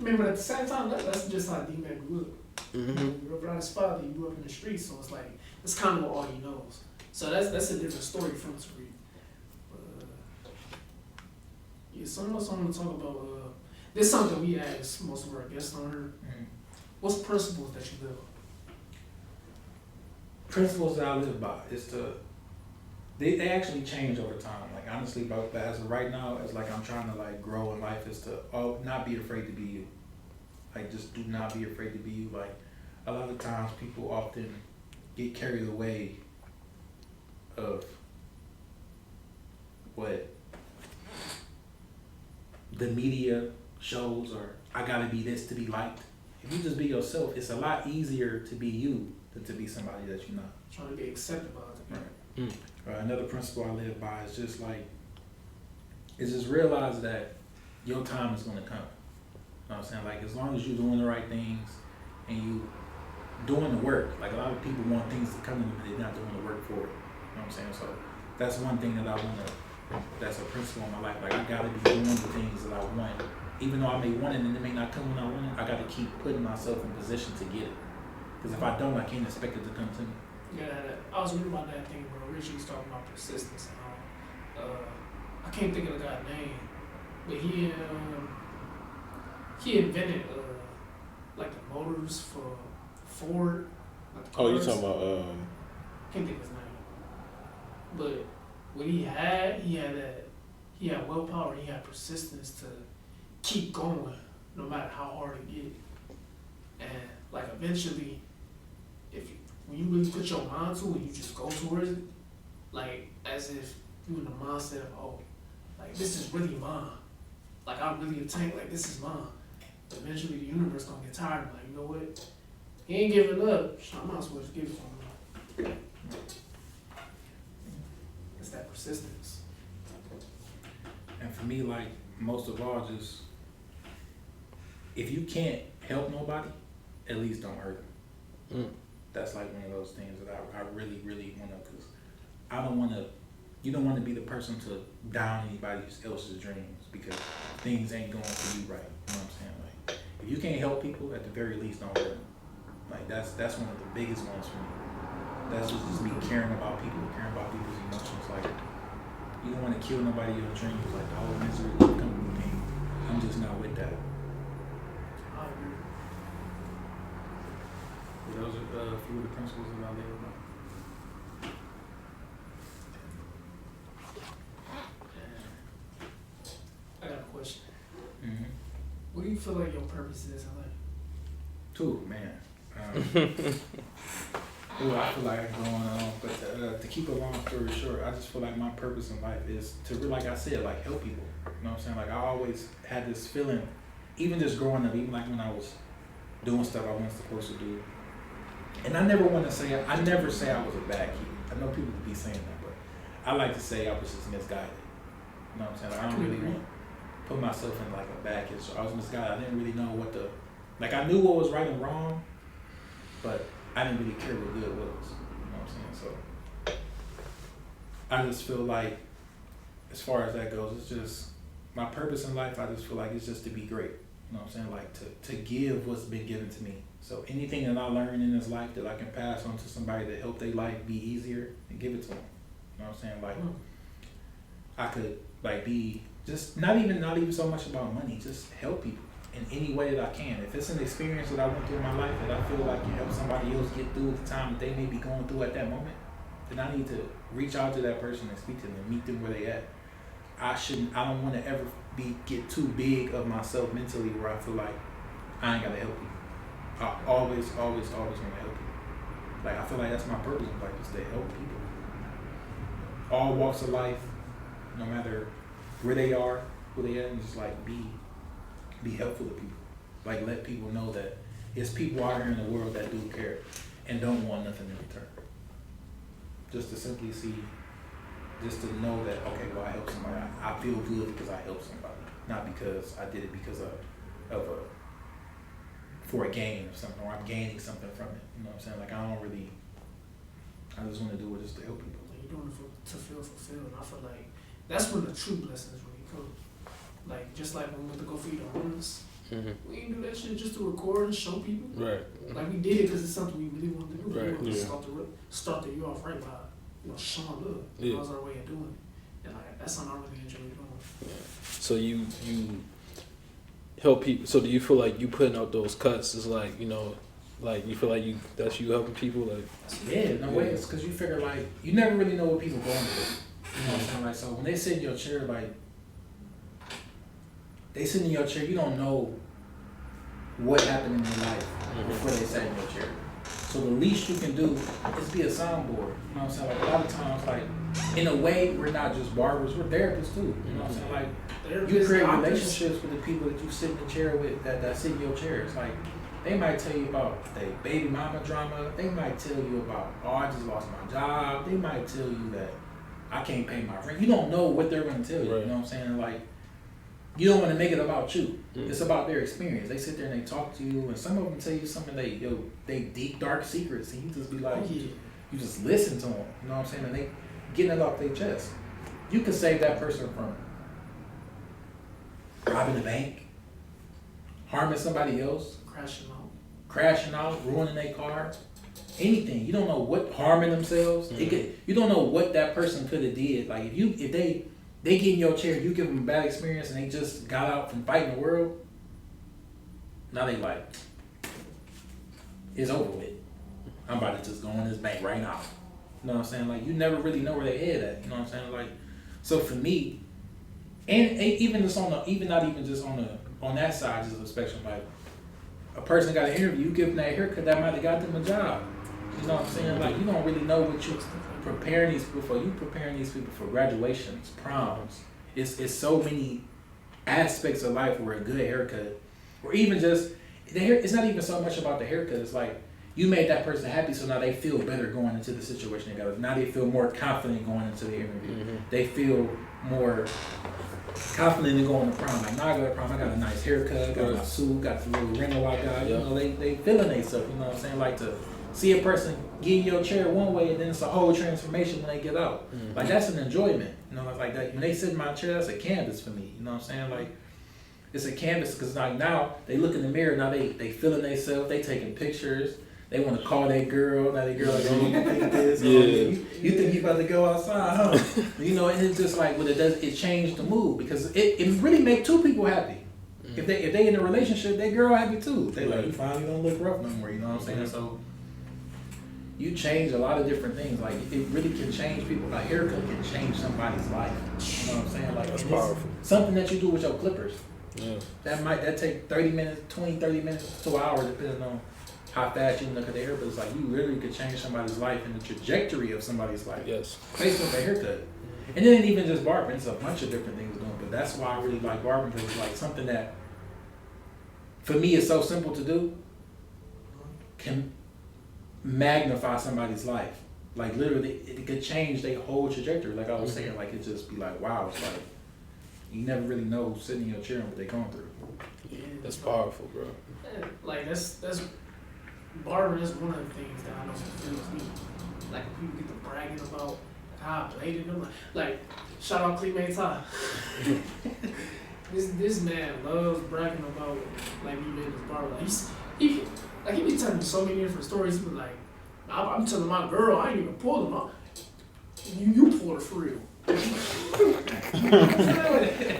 mean, but at the same time, that's just how D-Man grew up. He grew up around his father, he grew up in the streets, so it's like It's kind of all he knows. So that's a different story from to read. Yeah, something else I'm gonna talk about. This is something we ask most of our guests on here. What's principles that you live by? Principles that I live by is they actually change over time. Like honestly, but as of right now, it's like I'm trying to like grow in life is to not be afraid to be you. Like just do not be afraid to be you. Like a lot of times people often get carried away of what the media shows or I gotta be this to be liked. If you just be yourself, it's a lot easier to be you than to be somebody that you're not. Trying to be accepted by other people. Right. Another principle I live by is just realize that your time is gonna come. You know what I'm saying? Like as long as you're doing the right things and you doing the work, like a lot of people want things to come to them but they're not doing the work for it. You know what I'm saying? So that's one thing that I wanna that's a principle in my life. Like I gotta be doing the things that I want. Even though I may want it and it may not come when I want it, I gotta keep putting myself in position to get it. Because if I don't, I can't expect it to come to me. Yeah, I was reading about that thing where Richie was talking about persistence and how I can't think of the guy's name, but he invented like the motors for Ford. Like the Oh, you cars. talking about I can't think of his name. But what he had willpower, he had persistence to keep going no matter how hard it get. And like eventually, when you really put your mind to it, you just go towards it, like as if you in the mindset of, oh, like this is really mine. Like I'm really a tank, like this is mine. But eventually the universe gonna get tired of like, you know what? He ain't giving up. So I might as well just give it to him. It's that persistence. And for me, like most of all, just if you can't help nobody, at least don't hurt them. That's like one of those things that I really, really want to, because I don't want to, you don't want to be the person to down anybody else's dreams because things ain't going for you right. You know what I'm saying? Like, if you can't help people, at the very least, don't hurt them. Like, that's one of the biggest ones for me. That's just me caring about people's emotions. Like, you don't want to kill nobody in your dreams. Like, the whole misery will come with me. I'm just not with that. I agree. Those are a few of the principles that I live by. I got a question. Mm-hmm. What do you feel like your purpose is in life? Too, man. I feel like I'm going on, but to keep a long story short, I just feel like my purpose in life is to, like I said, like help people. You know what I'm saying? Like I always had this feeling, even just growing up, even like when I was doing stuff I wasn't supposed to do. And I never say I was a bad kid. I know people be saying that, but I like to say I was just misguided. You know what I'm saying? Like, I don't really want to put myself in like a bad kid. So I was misguided. I didn't really know I knew what was right and wrong, but I didn't really care what good was. You know what I'm saying? So I just feel like, as far as that goes, it's just my purpose in life. I just feel like it's just to be great. You know what I'm saying? Like to give what's been given to me. So anything that I learn in this life that I can pass on to somebody to help their life be easier, and give it to them. You know what I'm saying? Like I could like be just not even so much about money, just help people in any way that I can. If it's an experience that I went through in my life that I feel like can help somebody else get through the time that they may be going through at that moment, then I need to reach out to that person and speak to them and meet them where they at. I don't want to ever get too big of myself mentally where I feel like I ain't gotta help you. I always want to help you. Like I feel like that's my purpose in life, is to help people. All walks of life, no matter where they are, who they are, and just like be helpful to people. Like let people know that there's people out here in the world that do care and don't want nothing in return. Just to simply just to know that, okay, well I helped somebody. I feel good because I helped somebody, not because I did it because for a gain or something, or I'm gaining something from it. You know what I'm saying? Like I just want to do it just to help people. Like you're doing it to feel fulfilled. And I feel like that's when the true blessings really come. Like just like when we went to go feed the homeless, We didn't do that shit just to record and show people. Right. Like we did it because it's something we really wanted to do. Right. We wanted to Yeah. start the year off right by, showing love. Yeah. That was our way of doing it, and like that's something I really enjoy doing. Yeah. So you help people. So do you feel like you putting out those cuts is like like you feel like that's you helping people like? Yeah, no way. It's because you figure like you never really know what people going through. You know what I'm saying? Like so when they sit in your chair, like they sit in your chair, you don't know what happened in their life before they sat in your chair. So the least you can do is be a soundboard. You know what I'm saying? Like a lot of times, like in a way, we're not just barbers, we're therapists too. You know what I'm saying? Like you create relationships with the people that you sit in the chair with that sit in your chair. It's like they might tell you about their baby mama drama. They might tell you about, oh, I just lost my job. They might tell you that I can't pay my rent. You don't know what they're going to tell you. Right. You know what I'm saying? Like, you don't want to make it about you. It's about their experience. They sit there and they talk to you, and some of them tell you some of they deep, dark secrets, and you just be like, you just listen to them. You know what I'm saying? And they getting it off their chest. You can save that person from robbing the bank, harming somebody else, crashing out, ruining their car, anything. You don't know what, harming themselves. You don't know what that person could have did. Like if they get in your chair, you give them a bad experience, and they just got out from fighting the world. Now they like, it's over with. I'm about to just go in this bank right now. You know what I'm saying? Like you never really know where they head at. You know what I'm saying? Like, so for me, and even just on that side of the spectrum, like a person got an interview, you give them that haircut, that might have got them a job. You know what I'm saying? Like you don't really know what you're preparing these people for. You preparing these people for graduations, proms. It's so many aspects of life where a good haircut, or even just the hair. It's not even so much about the haircut. It's like you made that person happy, so now they feel better going into the situation they got. Now they feel more confident going into the interview. They feel more confident in going to prom. Like now I go to prom, I got a nice haircut, got my suit, got the little ring I got. You know, they feeling themselves. You know what I'm saying? Like to see a person get in your chair one way, and then it's a whole transformation when they get out. Like that's an enjoyment. You know, like that when they sit in my chair, that's a canvas for me. You know what I'm saying? Like it's a canvas because like now they look in the mirror, now they feeling themselves, they taking pictures. They want to call that girl. Now that girl like, oh, you think this? You think you about to go outside, huh? You know, and it's just like what it does. It changed the mood because it really make two people happy. If they in a relationship, that girl happy too. They like you finally don't look rough no more. You know what I'm saying? So you change a lot of different things. Like it really can change people. A haircut can change somebody's life. You know what I'm saying? Like that's powerful. Something that you do with your clippers. Yeah. That take 30 minutes, 20, 30 minutes to an hour depending on how fast you look at the hair, but it's like you literally could change somebody's life and the trajectory of somebody's life. Yes. Based on the haircut. And then even just barbering, it's a bunch of different things doing. But that's why I really like barbering, because it's like something that for me is so simple to do, can magnify somebody's life. Like literally it could change their whole trajectory. Like I was saying, like it just be like, wow, it's like you never really know sitting in your chair and what they're going through. Yeah, that's powerful, bro. Like that's barbering is one of the things that I know fulfills me. Like people get to bragging about how I played in them. Like shout out Clee Ty. This man loves bragging about like me being his barber. Like he be telling me so many different stories. He be like, I'm telling my girl I ain't even pull them out. You pull her for real. Like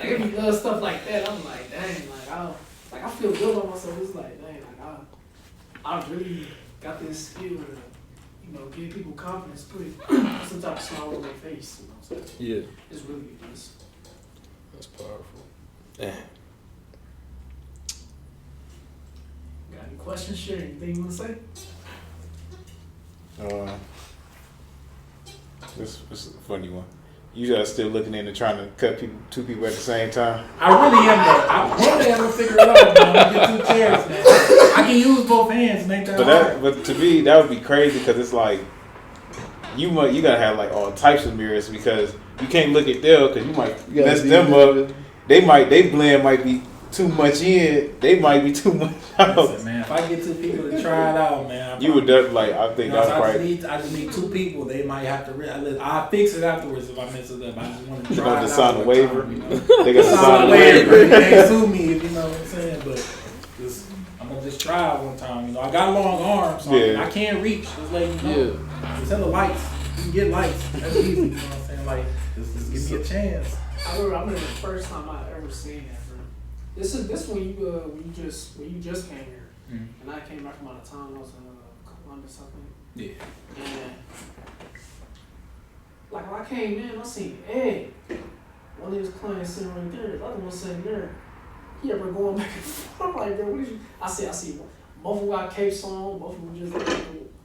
if he does stuff like that, I'm like, dang, like I feel good about myself. It's like, dang, like I really got this skill to, give people confidence, put some type of smile on their face. So yeah, it's really good. That's powerful. Damn. Got any questions? Share anything you want to say? This is a funny one. You guys still looking into trying to cut two people at the same time? I really am though. One day I'm gonna figure it out, man. I'm gonna get 2 chairs, man. I can use both hands and make that hard. But to me, that would be crazy because it's like you gotta have like all types of mirrors because you can't look at them because you might mess them up. They blend might be too much in. They might be too much out. Listen, man, if I get 2 people to try it out, man, you would definitely like. I think that's right. I just need 2 people. They might have to. I'll fix it afterwards if I mess it up. I just want to try it out. They got to sign a waiver. They got to sign a waiver. You can't sue me if you know what I'm saying, but. know, I got long arms, so I can't reach. Just letting you know. Yeah. Instead of lights, you can get lights. That's easy. You know what I'm saying? Like, just give me a chance. I remember the first time I ever seen that, bro. This when you just came here, and I came back from out of town. I was in Columbus, I think. Yeah. And like when I came in, I seen Ed. One of his clients sitting right there. The other one sitting there. He ever going back and forth. I'm like, bro, what is you? I see. Both of them got capes on. Both of them just like,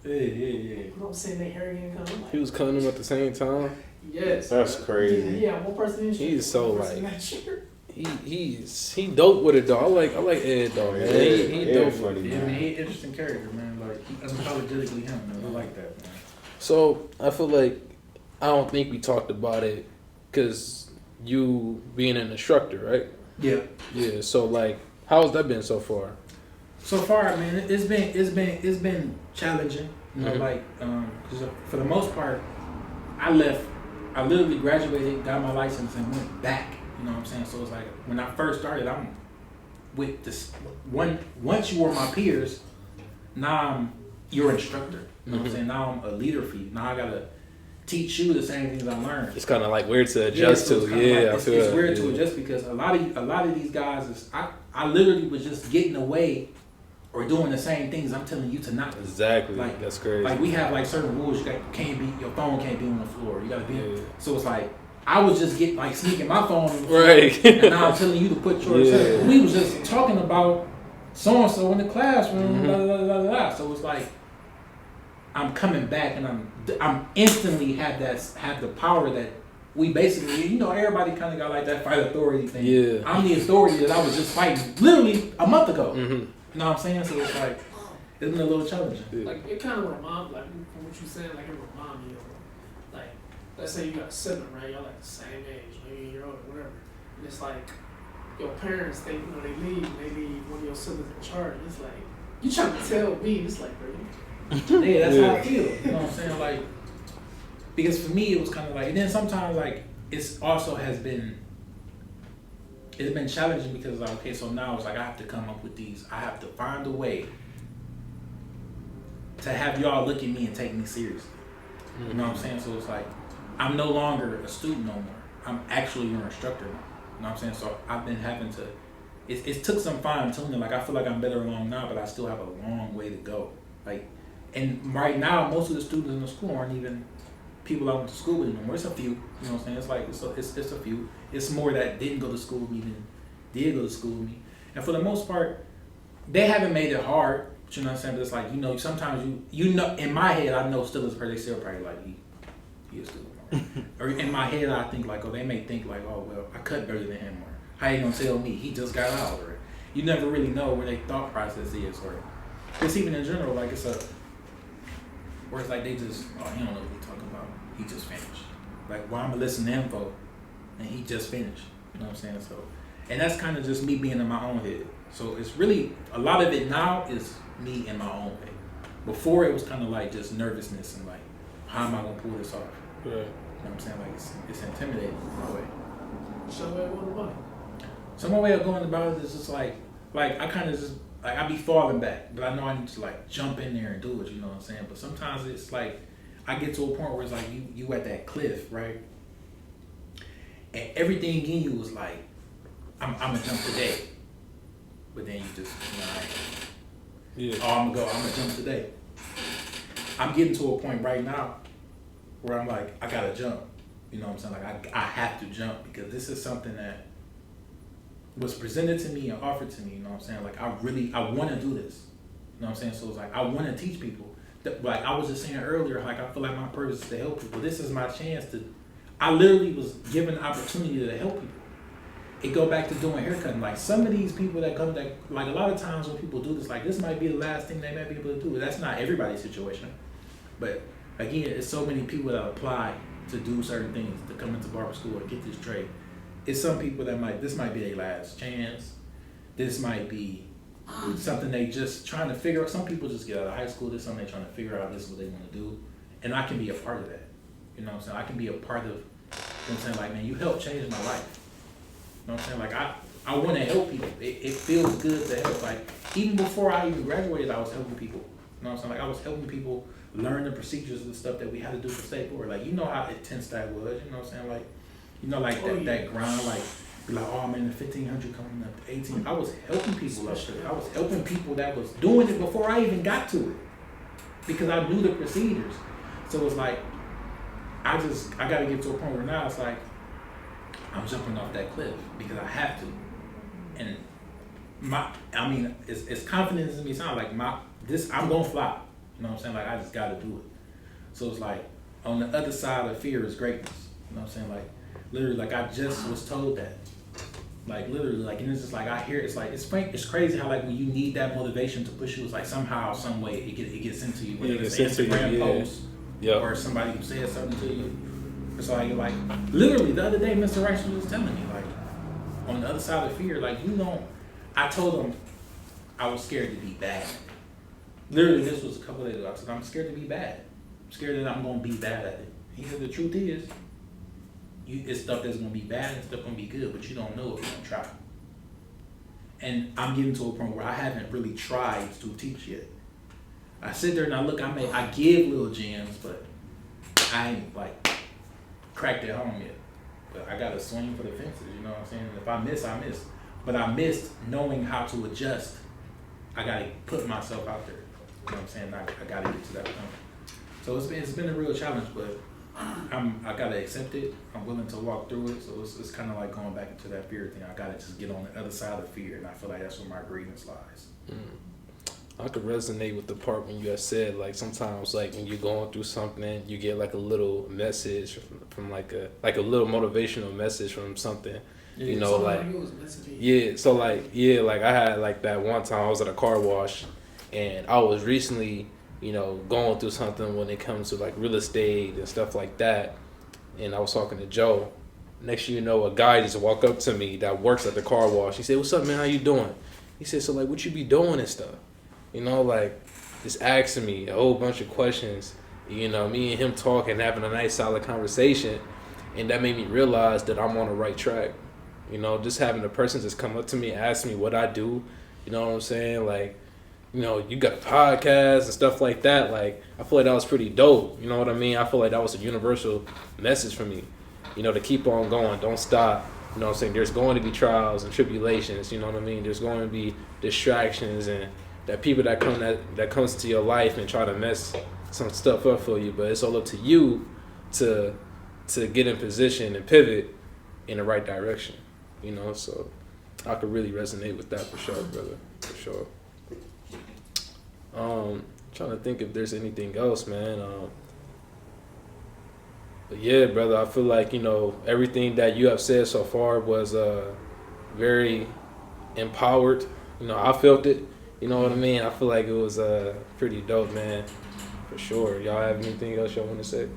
Yeah. you know what I'm saying? They hair again coming. Like, He was cutting them at the same time. yes. That's crazy. Yeah, one person in He's so like. shirt. He dope with it though. I like Ed though, man. He dope. funny, Yeah, man. he an interesting character, man. Like, he unapologetically him, man. I like that, man. So I feel like I don't think we talked about it because you being an instructor, right? Yeah. Yeah. So like, how's that been so far? So far, man, it's been challenging. You know, like, cause for the most part, I literally graduated, got my license, and went back. You know what I'm saying? So it's like when I first started, I'm with this once you were my peers, now I'm your instructor. You know what I'm saying? Now I'm a leader for you. Now I gotta teach you the same things I learned. It's kind of like weird to adjust so to. I feel it's weird yeah. to adjust because a lot of these guys is I literally was just getting away or doing the same things I'm telling you to not do. Exactly. Like, that's crazy. Like we have like certain rules. Your phone can't be on the floor. You gotta be. Yeah. So it's like I was just getting like sneaking my phone on the floor, Right. and now I'm telling you to put yours. Yeah. We was just talking about so and so in the classroom. Blah, blah, blah, blah. So it's like I'm coming back and I'm instantly have the power that we basically, you know, everybody kind of got like that fight authority thing. Yeah. I'm the authority that I was just fighting literally a month ago. Mm-hmm. You know what I'm saying? So it's like it's been a little challenging. Yeah. Like it kind of remind, like from what you said, like it remind me of, like, let's say you got a sibling, right? Y'all like the same age, maybe a year old or whatever, and it's like your parents, they leave, maybe one of your siblings in charge. It's like you trying to tell me, it's like, bro. Yeah, that's how I feel. You know what I'm saying? Like, because for me it was kind of like, and then sometimes like it's been challenging because like, okay, so now it's like I have to come up with these. I have to find a way to have y'all look at me and take me seriously. You know what I'm saying? So it's like I'm no longer a student no more. I'm actually your instructor now. You know what I'm saying? So I've been having to. It took some fine tuning. Like I feel like I'm better along now, but I still have a long way to go. Like, and right now most of the students in the school aren't even people I went to school with anymore. It's a few. You know what I'm saying? It's like it's a few. It's more that didn't go to school with me than did go to school with me. And for the most part, they haven't made it hard. But you know what I'm saying? But it's like, you know, sometimes you know, in my head I know still as per they still probably like he is still. Or in my head I think like, oh, they may think like, oh well, I cut better than him, or how you gonna tell me he just got out, or you never really know where their thought process is, or it's even in general like it's a where it's like they just, oh, he don't know what we're talking about. He just finished. Like, why I'm gonna listen to him for, and he just finished. You know what I'm saying? So, and that's kind of just me being in my own head. So it's really a lot of it now is me in my own way. Before it was kind of like just nervousness and like, how am I gonna pull this off? Right. You know what I'm saying? Like it's intimidating in a way. So what? So my way of going about it is just like I kind of just like I be falling back, but I know I need to like jump in there and do it. You know what I'm saying? But sometimes it's like I get to a point where it's like you at that cliff, right? And everything in you was like, I'm gonna jump today, but then you just, you know, I'm gonna jump today. I'm getting to a point right now where I'm like, I gotta jump. You know what I'm saying? Like I have to jump because this is something that was presented to me and offered to me. You know what I'm saying? Like I want to do this. You know what I'm saying? So it's like I want to teach people. Like I was just saying earlier, like I feel like my purpose is to help people. This is my chance to. I literally was given the opportunity to help people. It go back to doing haircutting. Like some of these people that come, that like a lot of times when people do this, like this might be the last thing they may be able to do. That's not everybody's situation, but again, it's so many people that apply to do certain things, to come into barber school and get this trade. It's some people that this might be their last chance. This might be something they just trying to figure out. Some people just get out of high school. This is something they're trying to figure out. This is what they want to do, and I can be a part of that. You know what I'm saying? I can be a part of. You know what I'm saying? Like, man, you helped change my life. You know what I'm saying? Like I want to help people. It feels good to help. Like even before I even graduated, I was helping people. You know what I'm saying? Like I was helping people learn the procedures of the stuff that we had to do for state board. Like you know how intense that was. You know what I'm saying? Like you know like that grind. Like be like oh man, the 1500 coming up, 18. I was helping people up there. I was helping people that was doing it before I even got to it because I knew the procedures. So it's like I got to get to a point where now it's like I'm jumping off that cliff because I have to. And it's confidence in me sound like I'm gonna fly. You know what I'm saying? Like I just gotta do it. So it's like on the other side of fear is greatness. You know what I'm saying? Like literally, like I just was told that. Like literally, like and it's just like I hear it's like it's crazy how like when you need that motivation to push you, it's like somehow, some way it gets into you. Whether it's an Instagram post or somebody who said something to you. It's like literally the other day, Mr. Rice was telling me like on the other side of fear, like I told him I was scared to be bad. Literally, this was a couple of days ago. I said, I'm scared to be bad. I'm scared that I'm going to be bad at it. He said, the truth is, it's stuff that's going to be bad and stuff going to be good, but you don't know if you don't try. And I'm getting to a point where I haven't really tried to teach yet. I sit there and I give little gems, but I ain't like cracked it home yet. But I got to swing for the fences, you know what I'm saying? If I miss, I miss. But I missed knowing how to adjust. I got to put myself out there. You know what I'm saying? I got to get to that point. So it's been a real challenge, but I got to accept it. I'm willing to walk through it. So it's kind of like going back into that fear thing. I got to just get on the other side of fear, and I feel like that's where my greatness lies. I could resonate with the part when you had said like sometimes like when you're going through something, you get like a little message from like a little motivational message from something. Yeah, you know, like like I had like that one time I was at a car wash and I was recently, you know, going through something when it comes to like real estate and stuff like that. And I was talking to Joe. Next thing you know, a guy just walked up to me that works at the car wash. He said, "What's up, man? How you doing?" He said, "So like, what you be doing and stuff?" You know, like just asking me a whole bunch of questions. You know, me and him talking, having a nice solid conversation, and that made me realize that I'm on the right track. You know, just having a person just come up to me and ask me what I do. You know what I'm saying? Like, you know, you got a podcast and stuff like that. Like, I feel like that was pretty dope. You know what I mean? I feel like that was a universal message for me. You know, to keep on going, don't stop. You know what I'm saying? There's going to be trials and tribulations. You know what I mean? There's going to be distractions and that people that comes to your life and try to mess some stuff up for you. But it's all up to you to get in position and pivot in the right direction. You know, so I could really resonate with that for sure, brother. For sure. Trying to think if there's anything else, man. But yeah, brother, I feel like, you know, everything that you have said so far was very empowered. You know, I felt it. You know what I mean? I feel like it was pretty dope, man. For sure. Y'all have anything else y'all want to say?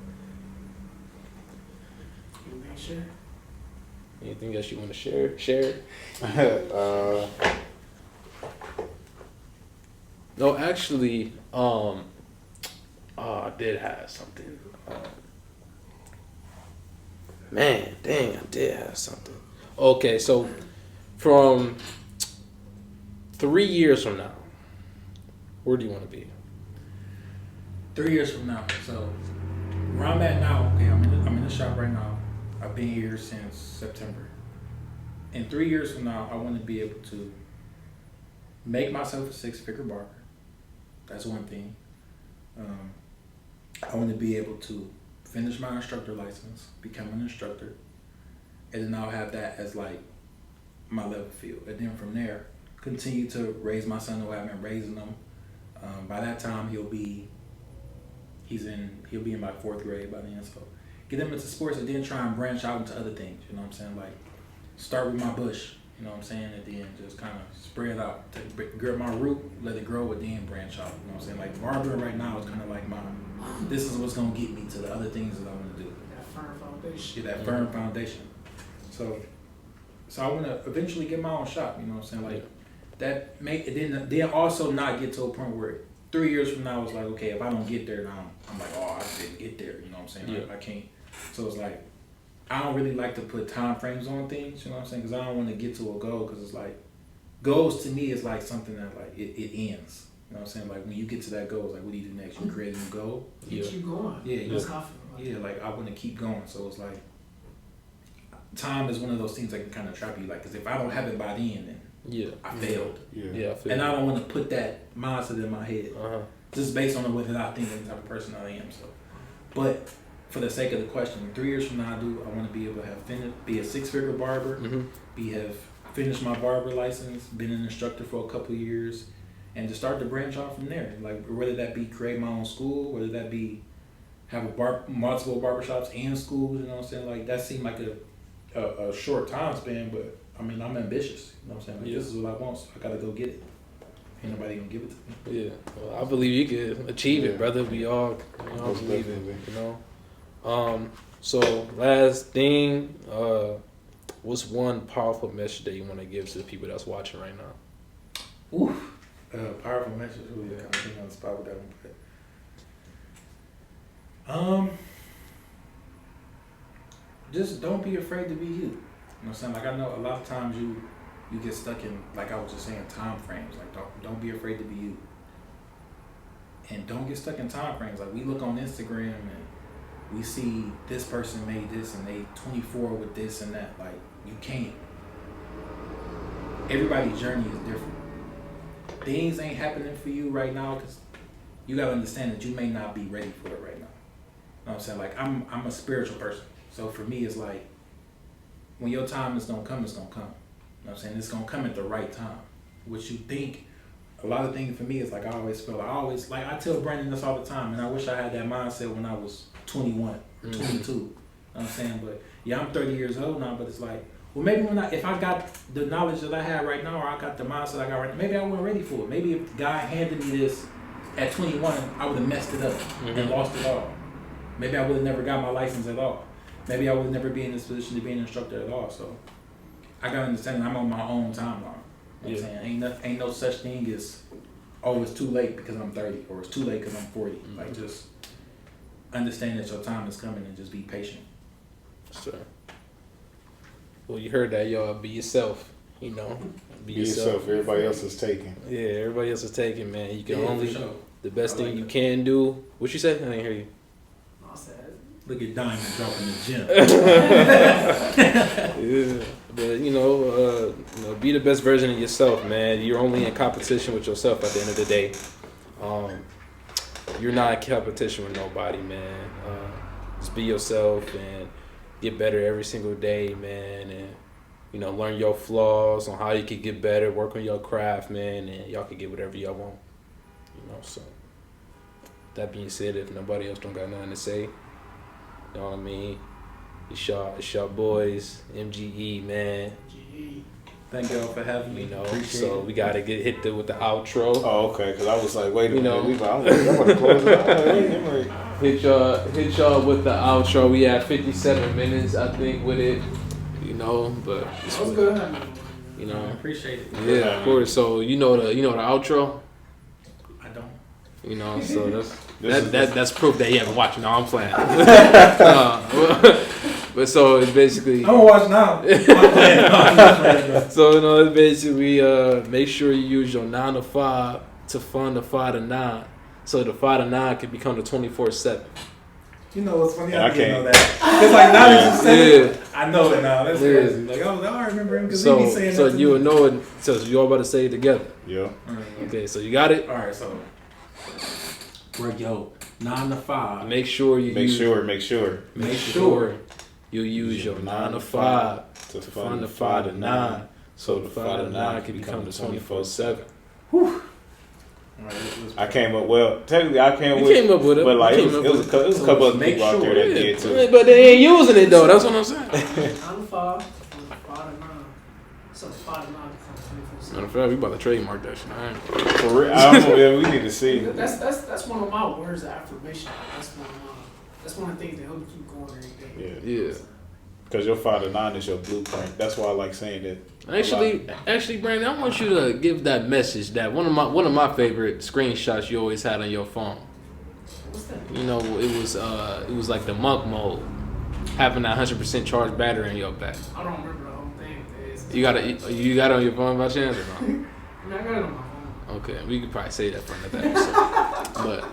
Sure. Anything else you want to share? No, actually, I did have something. Man, dang, I did have something. Okay, so from 3 years from now, where do you want to be? 3 years from now. So where I'm at now, okay, I'm in the shop right now. I've been here since September. In 3 years from now, I want to be able to make myself a 6-figure barber. That's one thing. I want to be able to finish my instructor license, become an instructor, and then I'll have that as like my level field. And then from there, continue to raise my son the way I've been raising him. By that time, he'll be in my 4th grade by then. So get him into sports and then try and branch out into other things. You know what I'm saying? Like start with my bush. You know what I'm saying? And then just kind of spread out. Get my root, let it grow, and then branch out. You know what I'm saying? like barbering right now is kind of like this is what's going to get me to the other things that I want to do. That firm foundation. Yeah, that firm foundation. So I want to eventually get my own shop. You know what I'm saying? Like that make it then also not get to a point where 3 years from now it's like, okay, if I don't get there now, I'm like, oh, I didn't get there. You know what I'm saying? Yeah. I can't. So it's like, I don't really like to put time frames on things. You know what I'm saying? Because I don't want to get to a goal because it's like, goals to me is like something that like it ends. You know what I'm saying? Like when you get to that goal, it's like what do you do next? You create a new goal. Keep you going. Yeah, That's how I feel. yeah, like I want to keep going. So it's like time is one of those things that can kind of trap you. Like, because if I don't have it by then, then I failed. Yeah, I feel and I don't want to put that mindset in my head, Uh-huh. just based on whether I think the type of person I am. So, but for the sake of the question, 3 years from now, I want to be able to have be a 6-figure barber, have finished my barber license, been an instructor for a couple of years, and to start to branch off from there. Like whether that be create my own school, whether that be have multiple barbershops and schools. You know what I'm saying? Like that seemed like a short time span, but I mean I'm ambitious. You know what I'm saying? Like, this is what I want, so I gotta go get it. Ain't nobody gonna give it to me. Yeah, well, I believe you could achieve it, brother. We all believe it. You know. So last thing, what's one powerful message that you want to give to the people that's watching right now? Ooh, powerful message. Really, kind of thing on the spot with that one. But, just don't be afraid to be you. You know what I'm saying? Like I know a lot of times you get stuck in, like I was just saying, time frames. Like don't be afraid to be you. And don't get stuck in time frames. Like we look on Instagram and we see this person made this and they 24 with this and that. Like you can't. Everybody's journey is different. Things ain't happening for you right now because you gotta understand that you may not be ready for it right now. You know what I'm saying? Like I'm a spiritual person. So for me it's like when your time is gonna come, it's gonna come. You know what I'm saying? It's gonna come at the right time. What you think, a lot of things for me is like I tell Brandon this all the time, and I wish I had that mindset when I was 21, 22. You know what I'm saying? But yeah, I'm 30 years old now, but it's like, well, maybe if I got the knowledge that I have right now, or I got the mindset I got right now, maybe I wasn't ready for it. Maybe if God handed me this at 21, I would have messed it up and lost it all. Maybe I would have never got my license at all. Maybe I would never be in this position to be an instructor at all. So I gotta understand I'm on my own timeline. You know what I'm saying? Ain't no such thing as, oh, it's too late because I'm 30 or it's too late because I'm 40. Like just understand that your time is coming and just be patient. Sure. Well, you heard that, y'all. Be yourself. You know, be yourself. Everybody else is taken. Yeah, everybody else is taken, man. You can only sure. The best thing you can do. What you say? I didn't hear you. I said, look at Diamond dropping the gym. Yeah, but you know, be the best version of yourself, man. You're only in competition with yourself at the end of the day. You're not in competition with nobody, man. Just be yourself and get better every single day, man. And learn your flaws on how you can get better. Work on your craft, man, and y'all can get whatever y'all want. So that being said, if nobody else don't got nothing to say, you know what I mean? It's y'all boys, MGE, man. Thank y'all for having me. So we gotta hit with the outro. Oh, okay. Because I was like, wait a minute. I'm going to close it. Hit y'all with the outro. We had 57 minutes, I think, with it. But that was good. I appreciate it. Yeah, of course. So the outro. I don't. So that's proof that you haven't watched. No, I'm playing. But so it's basically. I'm gonna watch now. So it's basically make sure you use your 9 to 5 to fund the 5 to 9, so the 5 to 9 can become the 24/7. You know what's funny? I didn't know that. It's like now that you said it, I know it now. That's crazy. Like I remember him because he be saying that. So you will know it. So you all about to say it together. Yeah. Okay. So you got it. All right. So work yo 9 to 5. Make sure you Make sure you use your 9 to 5 to fund the 5 to 9, so the 5 to 9 can become the 24/7. Whew. I came up. Well, technically, I came with it, but like it was a couple of people out there that did too. But they ain't using it though. That's what I'm saying. 9 to 5, 5 to 9. So 5 to 9 becomes 24/7. Matter of fact, we about to trademark that shit. For real, I don't know. We need to see. That's one of my words of affirmation. That's one of the things that help you keep going every day. Yeah. Because your 5 to 9 is your blueprint. That's why I like saying that. Actually, Brandon, I want you to give that message. That one of my favorite screenshots you always had on your phone. What's that? It was like the monk mode, having that 100% charged battery in your back. I don't remember the whole thing. You got it on your phone by chance or no? I mean, I got it on my phone. Okay, we could probably say that for another episode.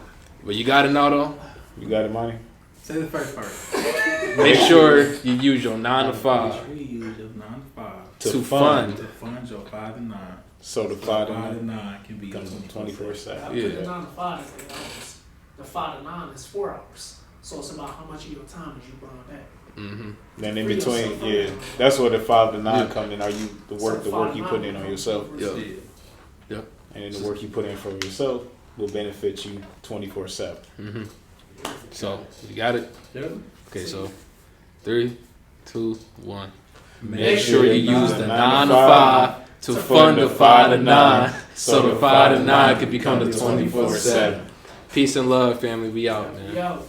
but you got it now though. You got it, Money? Say the first part. Make sure you use your 9 to 5 Make sure you use your 9 to 5 to fund. to fund your 5 to 9. So the So 5 to 5 9 to 9 can be becomes 24/7. I put Yeah. the 9 to 5 is 8 hours. The 5 to 9 is 4 hours. So it's about how much of your time is you brought back. Mm-hmm. Then in Free between, yourself from yeah, that. that's where the 5 to 9 Yeah. come in. Are you the So work 5 you to put 9 in on becomes yourself, 24/7. and then the work you put in from yourself will benefit you 24/7. Mm-hmm. So you got it. Yep. Okay, so 3, 2, 1. Make Make sure you your use 9 the to 9 to 5 to fund the 5 to 9, so the 5 to 9 can become the 24/7. Peace and love, family. We out, man. Yo.